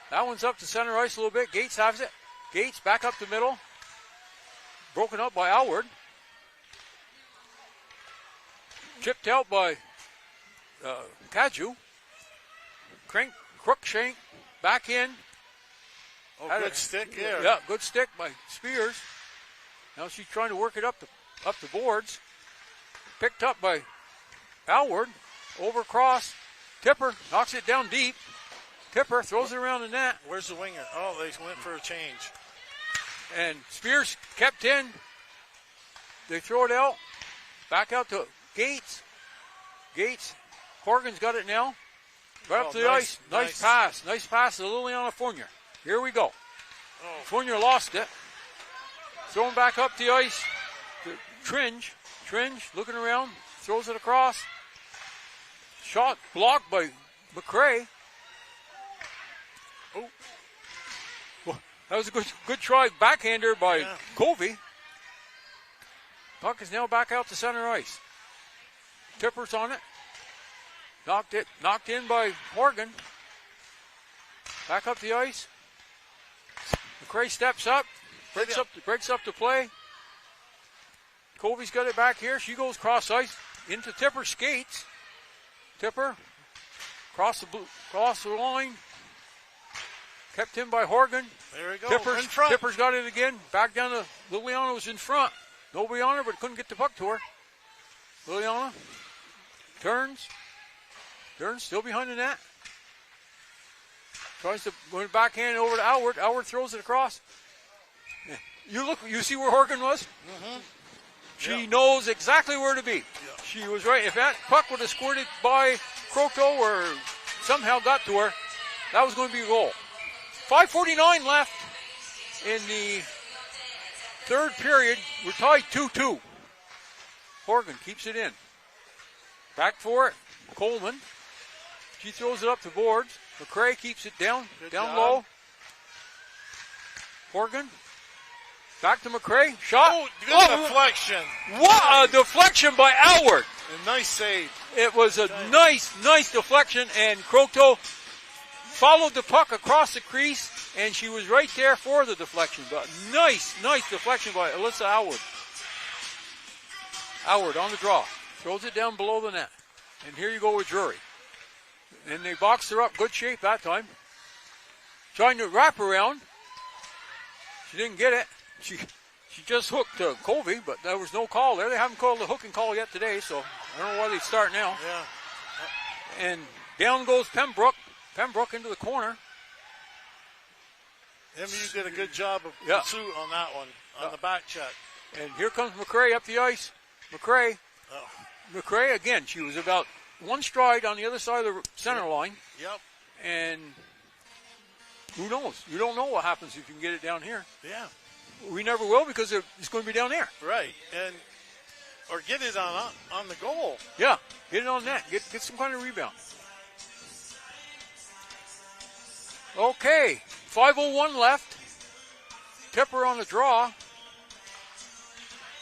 That one's up to center ice a little bit. Gates has it. Gates back up the middle. Broken up by Howard. Chipped out by Kaju. Crookshank back in. Oh, good stick here. Yeah, good stick by Spears. Now she's trying to work it up the boards. Picked up by Howard. Over cross. Tipper knocks it down deep. Tipper throws it around the net. Where's the winger? Oh, they went for a change. And Spears kept in. They throw it out. Back out to Gates. Gates. Horgan's got it now. Right up to the ice. Nice pass. Nice pass to Liliana Fournier. Here we go. Oh. Fournier lost it. Thrown back up the ice to Tringe. Tringe looking around. Throws it across. Shot blocked by McCray. Oh. Well, that was a good try backhander by Covey. Puck is now back out to center ice. Tipper's on it. Knocked in by Horgan. Back up the ice. McCray steps up. Breaks up the play. Covey's got it back here. She goes cross ice into Tipper skates. Tipper cross the line. Kept in by Horgan. There we go. Tipper's, in front. Tipper's got it again. Back down to Liliana was in front. Nobody on her, but couldn't get the puck to her. Liliana turns, still behind the net. Tries to go backhand over to Howard. Howard throws it across. You see where Horgan was? Mm-hmm. She knows exactly where to be. Yeah. She was right. If that puck would have squirted by Croto or somehow got to her, that was going to be a goal. 5:49 left in the third period. We're tied 2-2. Horgan keeps it in. Back for it. Coleman. She throws it up the boards. McCray keeps it down low. Horgan. Back to McCray. Shot. Oh, good deflection. What a deflection by Howard. A nice save. It was a nice deflection, and Croto followed the puck across the crease, and she was right there for the deflection. But nice deflection by Alyssa Howard. Howard on the draw. Throws it down below the net. And here you go with Drury. And they boxed her up. Good shape that time. Trying to wrap around. She didn't get it. She just hooked to Covey, but there was no call there. They haven't called the hooking call yet today, so I don't know why they start now. Yeah. And Down goes Pembroke. Pembroke into the corner. MVU did a good job of Yeah. pursuit on that one, on the back check. And here comes McCrae up the ice. McCrae. Oh. McCrae, again, she was about one stride on the other side of the center line. Yep. And who knows? You don't know what happens if you can get it down here. Yeah. We never will because it's going to be down there. Right. And or get it on the goal. Yeah, get it on net. Get some kind of rebound. Okay, 5:01 left. Tipper on the draw.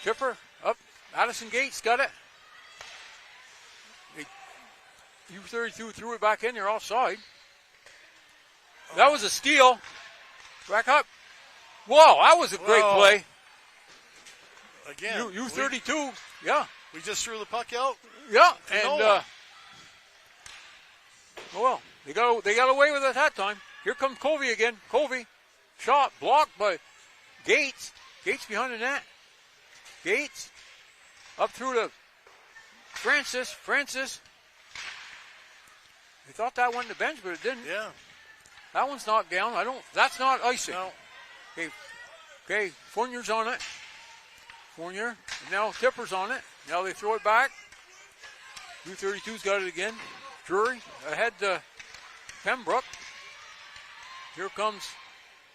Tipper up. Addison Gates got it. U-32 threw it back in there offside. That was a steal. Back up. Whoa, that was a great play. Again, U-32, yeah. We just threw the puck out. Yeah, and well, they got away with it that time. Here comes Covey again. Covey, shot blocked by Gates. Gates behind the net. Gates up through to Francis. Francis. They thought that went to the bench, but it didn't. Yeah. That one's knocked down. That's not icing. No. Okay, Fournier's on it. Fournier. And now Tipper's on it. Now they throw it back. U-32's got it again. Drury ahead to Pembroke. Here comes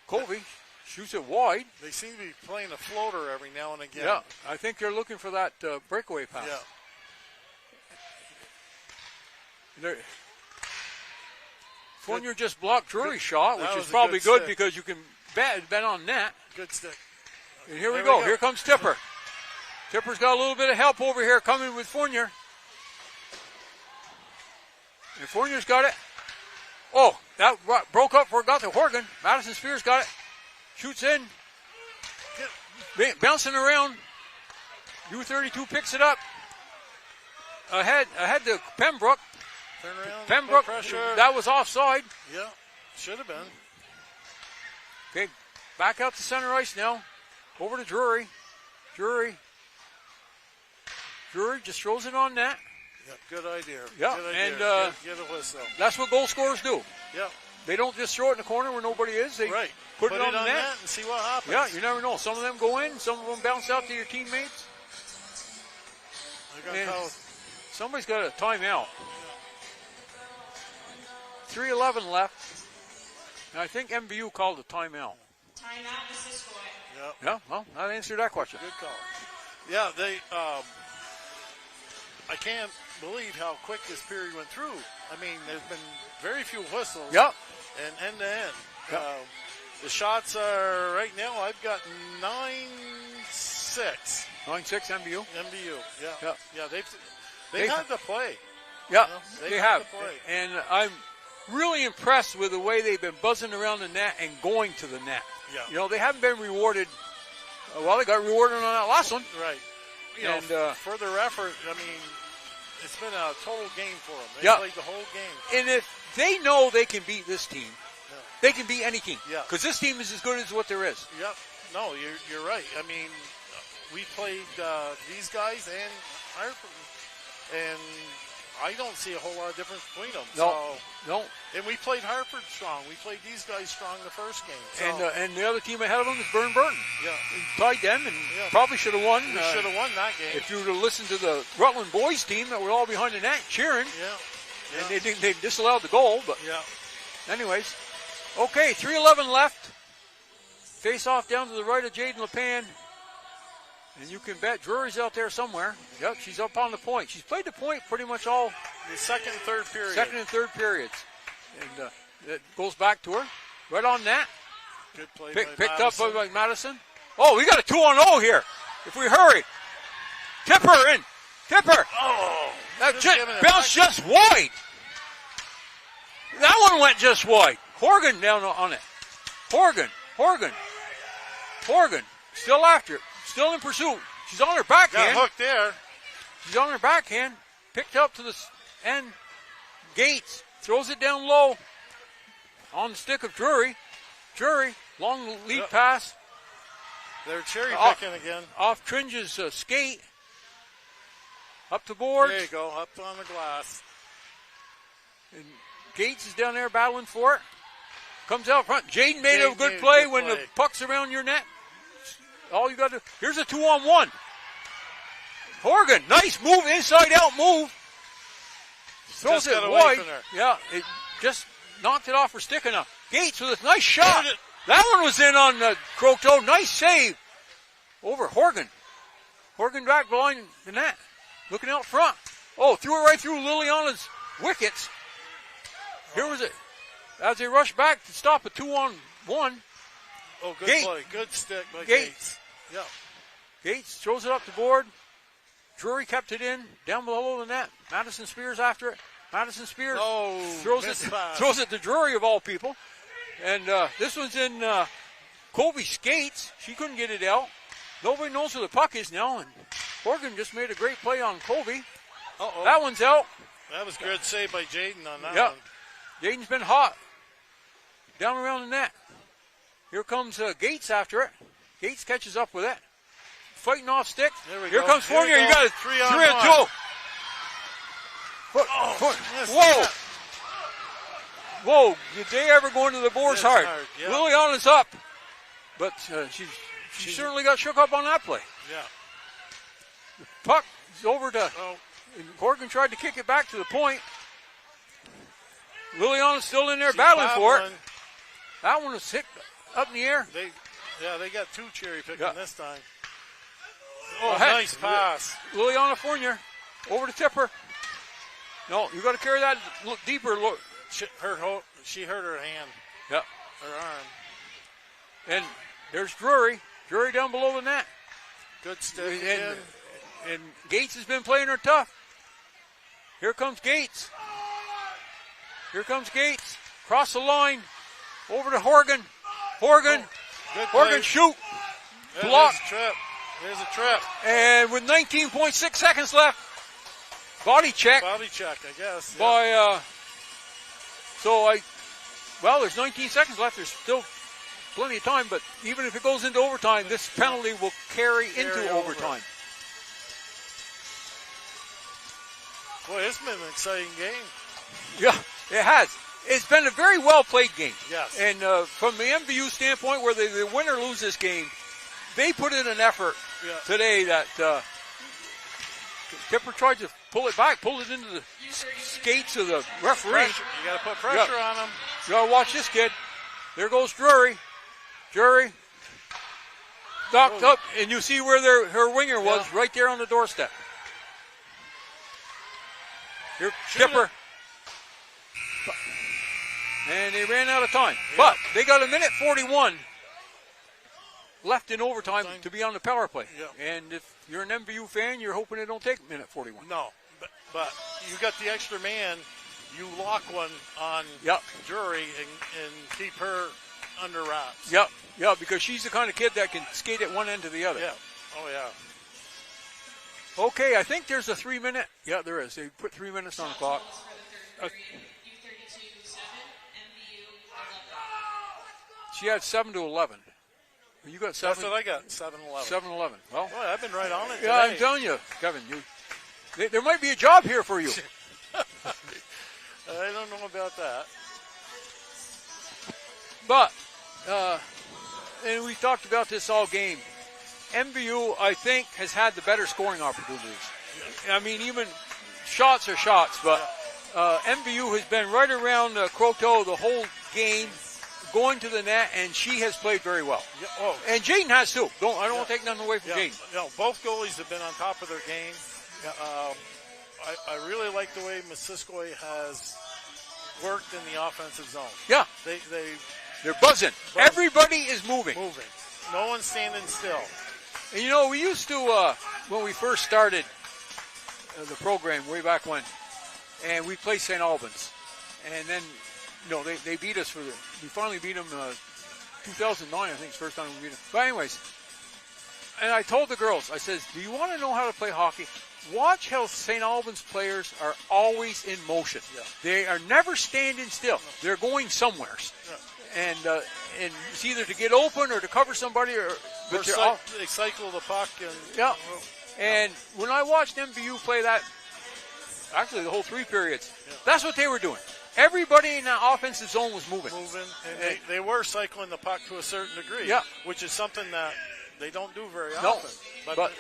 Covey. Shoots it wide. They seem to be playing a floater every now and again. Yeah, I think they're looking for that breakaway pass. Yeah. Fournier just blocked Drury's shot, which is a probably good good stick. because you can bet it's been on net. Good stick. And here we go. Here comes Tipper. Tipper's got a little bit of help over here coming with Fournier. And Fournier's got it. Oh, that broke up before it got to Horgan. Madison Spears got it. Shoots in. Bouncing around. U-32 picks it up. Ahead to Pembroke. Turn around. Pembroke, Pressure. that was offside. Yeah, should have been. Okay, back out to center ice now. Over to Drury. Drury just throws it on net. Yeah, good idea. Yeah, good idea. and get a whistle. That's what goal scorers do. Yeah. They don't just throw it in the corner where nobody is. They put it on the net and see what happens. Yeah, you never know. Some of them go in, some of them bounce out to your teammates. And somebody's got a timeout. 3:11 left. And I think MVU called a timeout. Timeout, Mrs. Foy. Yeah, well, that answered that question. Good call. Yeah, they. I can't believe how quick this period went through. I mean, there's been very few whistles. Yep. And end to end. Yep. The shots are right now. I've got 9-6. 9-6 MVU. MVU. Yeah. Yep. Yeah. They've had to play. Yeah, they have. to play. And I'm really impressed with the way they've been buzzing around the net and going to the net. Yeah. You know, they haven't been rewarded. Well, they got rewarded on that last one. Right. And for their effort, I mean, it's been a total game for them. They Yeah. played the whole game. And if they know they can beat this team, they can beat any team. Yeah. Because this team is as good as what there is. Yep. No, you're right. I mean, we played these guys and Harper, and I don't see a whole lot of difference between them. No. And we played Hartford strong. We played these guys strong the first game. So. And the other team ahead of them is Burton. Yeah. We tied them and probably should have won. We should have won that game. If you would have listened to the Rutland boys team that were all behind the net cheering. Yeah. And they disallowed the goal. But yeah. Anyways, okay, 3:11 left. Face off down to the right of Jaden LePan. And you can bet Drury's out there somewhere. Yep, she's up on the point. She's played the point pretty much all the second and third period. Second and third periods. And it goes back to her. Right on that. Good play Picked Madison. up by Madison. Oh, we got a 2-on-0 here. If we hurry. Tipper in. Tipper. Oh. That bounced just wide. That one went just wide. Horgan down on it. Horgan. Still after it. Still in pursuit. She's on her backhand. Got hooked there. She's on her backhand. Picked up to the end. Gates throws it down low. On the stick of Drury. Drury, long lead pass. They're cherry picking again. Off Tringe's skate. Up the board. There you go, up on the glass. And Gates is down there battling for it. Comes out front. Jaden made a good play when the puck's around your net. All you got to do. Here's a 2-on-1. Horgan, nice move, inside out move. Throws it wide. Yeah, it just knocked it off for sticking up. Gates with a nice shot. That one was in on Croteau. Nice save over Horgan. Horgan back behind the net. Looking out front. Oh, threw it right through Liliana's wickets. Here was it. As they rush back to stop a 2-on-1. Oh, good play. Good stick by Gates. Yeah. Gates throws it up the board. Drury kept it in, down below the net. Madison Spears after it. Madison Spears throws it to Drury of all people. And this one's in Colby Skates. She couldn't get it out. Nobody knows where the puck is now. And Horgan just made a great play on Colby. That one's out. That was good save by Jaden on that one. Jaden's been hot. Down around the net. Here comes Gates after it. Gates catches up with it. Fighting off stick. Here comes Fournier. You got it. 3-on-2. Whoa. Whoa. Did they ever go into the boards hard? Yeah. Liliana's up. But she certainly got shook up on that play. Yeah. The puck is over to Horgan tried to kick it back to the point. Liliana's still in there battling for it. That one was hit up in the air. They got two cherry picking this time. Oh, nice pass. Liliana Fournier over to Tipper. No, you got to carry that deeper. She hurt her hand. Yeah. Her arm. And there's Drury. Drury down below the net. Good stick. And Gates has been playing her tough. Here comes Gates. Cross the line. Over to Horgan. Horgan shoot. Yeah, block. There's a trip. And with 19.6 seconds left, body check. I guess. By, there's 19 seconds left. There's still plenty of time, but even if it goes into overtime, this penalty will carry into overtime. Boy, it's been an exciting game. Yeah, it has. It's been a very well-played game. Yes. And from the MVU standpoint, where they win or lose this game, they put in an effort today that Tipper tried to pull it into the skates of the referee. You got to put pressure on them. You got to watch this kid. There goes Drury. Knocked up, and you see where her winger was, right there on the doorstep. Here, Tipper. And they ran out of time. Yeah. But they got a minute 41 left in overtime to be on the power play. Yeah. And if you're an MVU fan, you're hoping it don't take minute 41. No, but you got the extra man. You lock one on Drury and keep her under wraps. Yeah, because she's the kind of kid that can skate at one end to the other. Yeah. Oh, yeah. Okay, I think there's a 3-minute. Yeah, there is. They put 3 minutes on the clock. U-32 7, MVU 11. She had 7-11. You got 7? That's what I got, 7-11. 7-11. Well, boy, I've been right on it today. Yeah, I'm telling you, Kevin, there might be a job here for you. I don't know about that. But, and we talked about this all game. MVU, I think, has had the better scoring opportunities. I mean, even shots are shots, but MVU has been right around Croteau the whole game, going to the net, and she has played very well. Yeah, and Jaden has too. I don't want to take nothing away from Jaden. No, both goalies have been on top of their game. I really like the way Missisquoi has worked in the offensive zone. Yeah. They're buzzing. Everybody is moving. No one's standing still. And we used to, when we first started the program way back when, and we played St. Albans. And then, they beat us we finally beat them 2009, I think, is the first time we beat them. But anyways, and I told the girls, I says, do you want to know how to play hockey? Watch how St. Albans players are always in motion. Yeah. They are never standing still. They're going somewhere. Yeah. And it's either to get open or to cover somebody they cycle the puck. And when I watched MVU play that, actually the whole 3 periods, that's what they were doing. everybody in that offensive zone was moving. And they were cycling the puck to a certain degree, Yeah. which is something that they don't do very No, often. but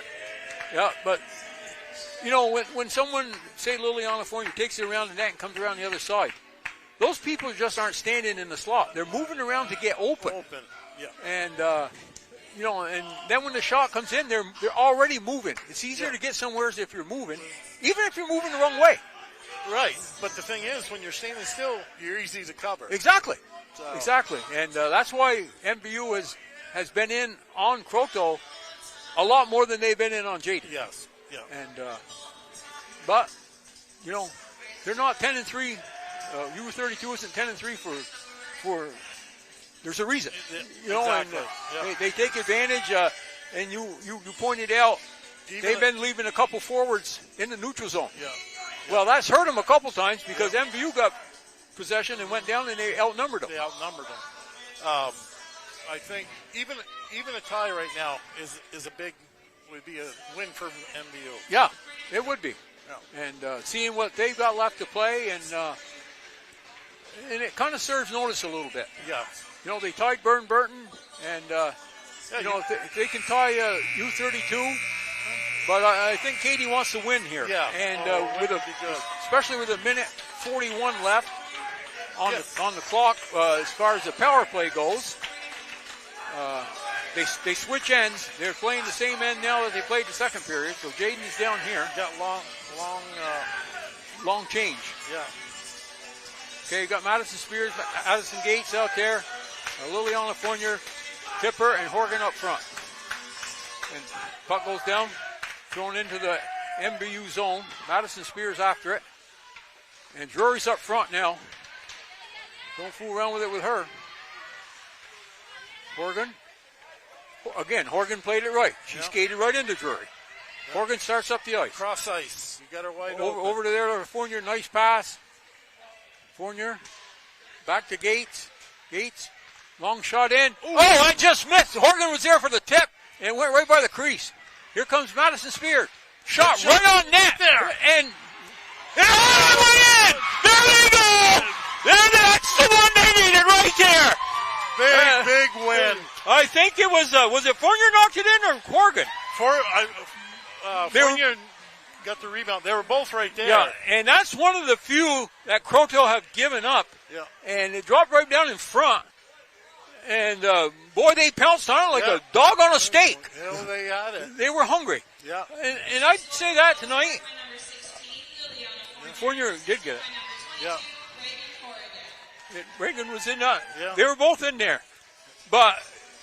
when someone, say Liliana Fournier, takes it around the net and comes around the other side, those people just aren't standing in the slot. They're moving around to get open. Yeah. And and then when the shot comes in, they're already moving. It's easier to get somewhere if you're moving, even if you're moving the wrong way. Right, but the thing is, when you're standing still, you're easy to cover. Exactly, So. exactly, and that's why MVU has been in on Croteau a lot more than they've been in on JD. Yes, yeah. And but they're not 10-3. U-32 isn't 10-3 for. There's a reason, Exactly. and they take advantage. And you pointed out they've been leaving a couple forwards in the neutral zone. Yeah. Well, that's hurt them a couple times because MVU got possession and went down and they outnumbered them. They outnumbered them. I think even a tie right now would be a win for MVU. Yeah, it would be. Yeah. And seeing what they've got left to play, and it kind of serves notice a little bit. Yeah. They tied Burton, and if they can tie U-32. But I think Katie wants to win here. Yeah. And especially with a minute 41 left on the clock, as far as the power play goes, they switch ends. They're playing the same end now that they played the second period. So Jaden's down here. Got long change. Yeah. Okay, you got Madison Spears, Addison Gates out there, Liliana Fournier, Tipper, and Horgan up front. And puck goes down. Thrown into the MVU zone. Madison Spears after it. And Drury's up front now. Don't fool around with it with her. Horgan. Again, Horgan played it right. She skated right into Drury. Yep. Horgan starts up the ice. Cross ice. You got her wide open. Over to there to Fournier. Nice pass. Fournier. Back to Gates. Gates. Long shot in. Ooh. Oh, I just missed. Horgan was there for the tip. And it went right by the crease. Here comes Madison Spears. Shot right on net. There. And it went in. There they go. That's the one they needed right there. Big win. I think it was it Fournier knocked it in or Horgan? Fournier got the rebound. They were both right there. Yeah, and that's one of the few that Croteau have given up. Yeah. And it dropped right down in front. And, boy, they pounced on it like a dog on a steak. They had it. They were hungry. Yeah. And I'd say that tonight. Fournier did get it. Yeah. Reagan was in that. Yeah. They were both in there. But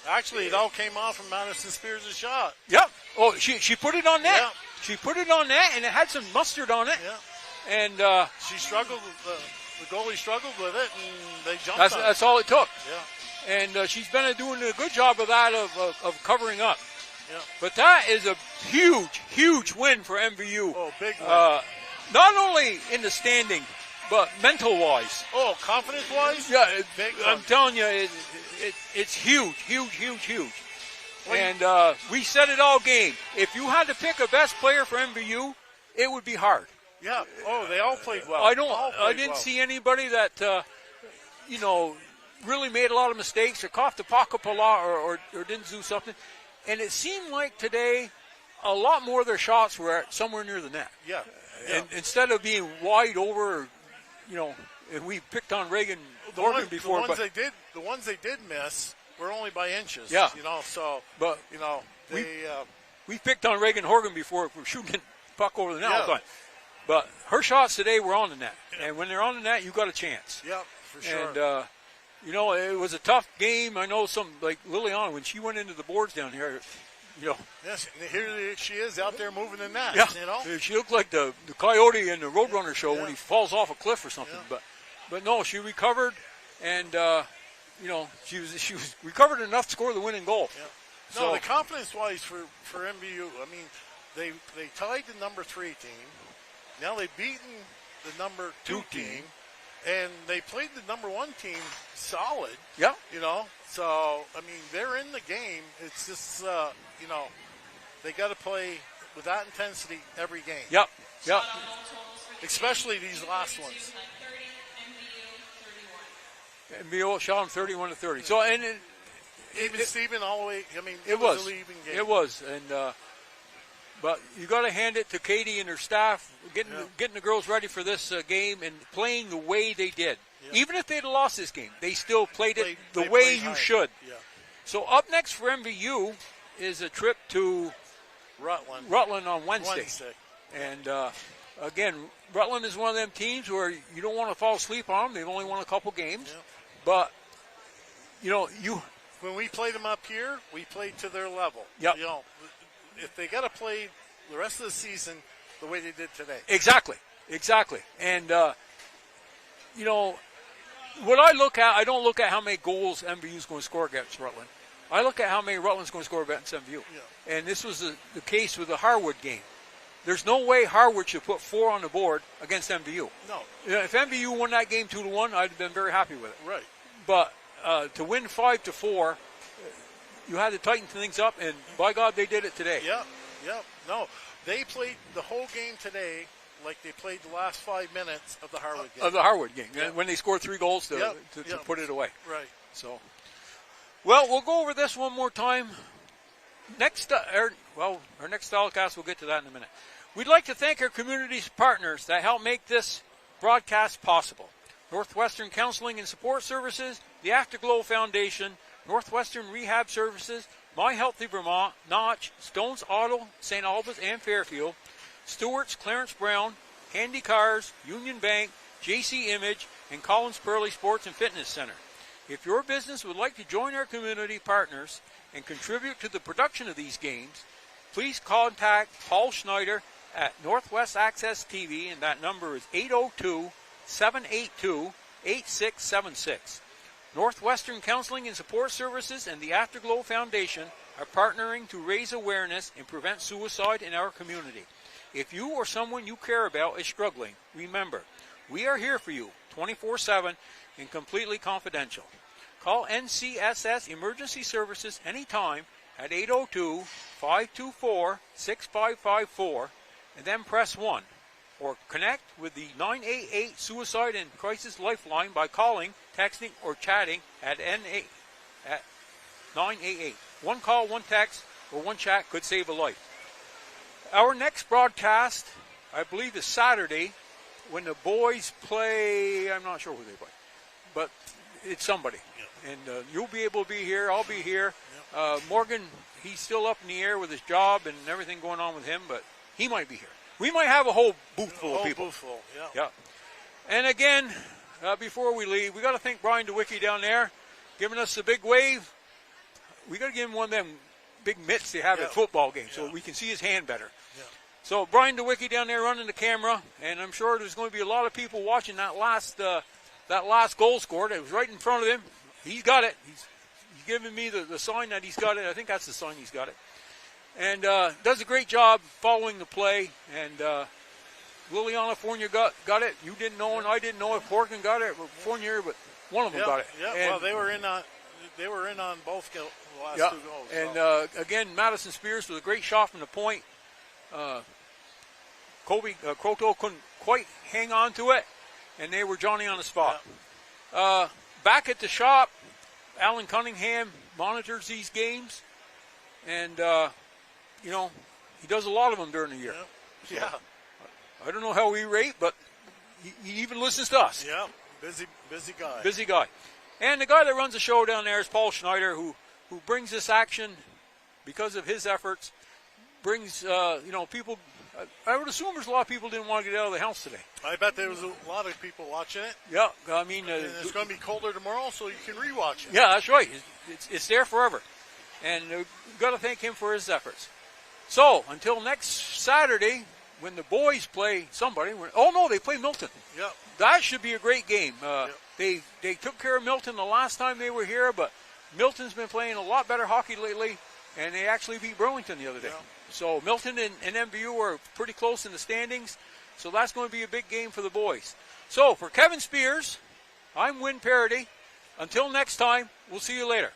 actually, it all came off from Madison Spears' shot. Yep. Oh, she put it on net. Yeah. She put it on net, and it had some mustard on it. Yeah. And she struggled. The goalie struggled with it, and they jumped on it. That's all it took. Yeah. And she's been doing a good job of that, of covering up. Yeah. But that is a huge win for MVU. Oh, big win. Not only in the standing, but mental-wise. Oh, confidence-wise? Yeah, big I'm telling you, it's huge. Well, and we said it all game. If you had to pick a best player for MVU, it would be hard. Yeah. Oh, they all played well. I didn't see anybody that, really made a lot of mistakes or coughed the puck up a lot or didn't do something. And it seemed like today a lot more of their shots were somewhere near the net. Yeah. And instead of being wide over, and we picked on Reagan Horgan before. The ones they did miss were only by inches. Yeah. But we picked on Reagan Horgan before for shooting the puck over the net all the time. But her shots today were on the net. Yeah. And when they're on the net, you got a chance. Yeah, for sure. And, it was a tough game. I know like Liliana, when she went into the boards down here, Yes, here she is out there moving the net. Yeah. She looked like the coyote in the Roadrunner show when he falls off a cliff or something. Yeah. But no, she recovered, and she was recovered enough to score the winning goal. Yeah. No, the confidence-wise for MVU, I mean, they tied the number 3 team. Now they've beaten the number 2 team. And they played the number 1 team solid. Yeah. So, I mean, they're in the game. It's just, they got to play with that intensity every game. Yep. Especially these last ones. MVU shot them 31-30. So, and Even Steven all the way. I mean, it was an even game. It was, and but you got to hand it to Katie and her staff getting the girls ready for this game and playing the way they did. Yeah. Even if they'd lost this game, they still played it the way you should. Yeah. So up next for MVU is a trip to Rutland on Wednesday. And again, Rutland is one of them teams where you don't want to fall asleep on them. They've only won a couple games, but when we played them up here, we played to their level. Yep. If they got to play the rest of the season the way they did today. Exactly. And, what I look at, I don't look at how many goals MVU is going to score against Rutland. I look at how many Rutland's going to score against MVU. Yeah. And this was the case with the Harwood game. There's no way Harwood should put 4 on the board against MVU. No. If MVU won that game 2-1, I'd have been very happy with it. Right. But to win 5-4, you had to tighten things up, and by God, they did it today. Yeah. No, they played the whole game today like they played the last 5 minutes of the Harwood game. Yeah. When they scored 3 goals to put it away. Right. So, well, we'll go over this one more time. Our next telecast, we'll get to that in a minute. We'd like to thank our community partners that help make this broadcast possible. Northwestern Counseling and Support Services, the Afterglow Foundation, Northwestern Rehab Services, My Healthy Vermont, Notch, Stones Auto, St. Albans and Fairfield, Stewart's Clarence Brown, Handy Cars, Union Bank, JC Image, and Collins Pearly Sports and Fitness Center. If your business would like to join our community partners and contribute to the production of these games, please contact Paul Schneider at Northwest Access TV, and that number is 802-782-8676. Northwestern Counseling and Support Services and the Afterglow Foundation are partnering to raise awareness and prevent suicide in our community. If you or someone you care about is struggling, remember, we are here for you 24/7 and completely confidential. Call NCSS Emergency Services anytime at 802-524-6554 and then press 1. Or connect with the 988 Suicide and Crisis Lifeline by calling, texting, or chatting at 988. One call, one text, or one chat could save a life. Our next broadcast, I believe, is Saturday when the boys play. I'm not sure who they play, but it's somebody. Yep. And you'll be able to be here. I'll be here. Yep. Morgan, he's still up in the air with his job and everything going on with him, but he might be here. We might have a whole booth full of people. Yeah. And again, before we leave, we got to thank Brian DeWicki down there, giving us a big wave. We got to give him one of them big mitts they have at football games so we can see his hand better. Yeah. So Brian DeWicki down there running the camera, and I'm sure there's going to be a lot of people watching that last goal scored. It was right in front of him. He's got it. He's giving me the sign that he's got it. I think that's the sign he's got it. And does a great job following the play. And Liliana Fournier got it. You didn't know, and I didn't know if Horkin got it or Fournier, but one of them got it. Yeah, and, well, they were in on both the last 2 goals. So. And again, Madison Spears with a great shot from the point. Kobe Croto couldn't quite hang on to it, and they were Johnny on the spot. Yeah. Back at the shop, Alan Cunningham monitors these games, and he does a lot of them during the year. Yeah. So, I don't know how we rate, but he even listens to us. Yeah, busy guy. Busy guy. And the guy that runs the show down there is Paul Schneider, who brings this action because of his efforts. Brings people. I would assume there's a lot of people who didn't want to get out of the house today. I bet there was a lot of people watching it. Yeah, I mean, and it's going to be colder tomorrow, so you can rewatch it. Yeah, that's right. It's there forever, and we've got to thank him for his efforts. So until next Saturday, when the boys play somebody. They play Milton. Yeah, that should be a great game. They took care of Milton the last time they were here, but Milton's been playing a lot better hockey lately, and they actually beat Burlington the other day. Yeah. So Milton and MVU are pretty close in the standings, so that's going to be a big game for the boys. So for Kevin Spears, I'm Win Parody. Until next time, we'll see you later.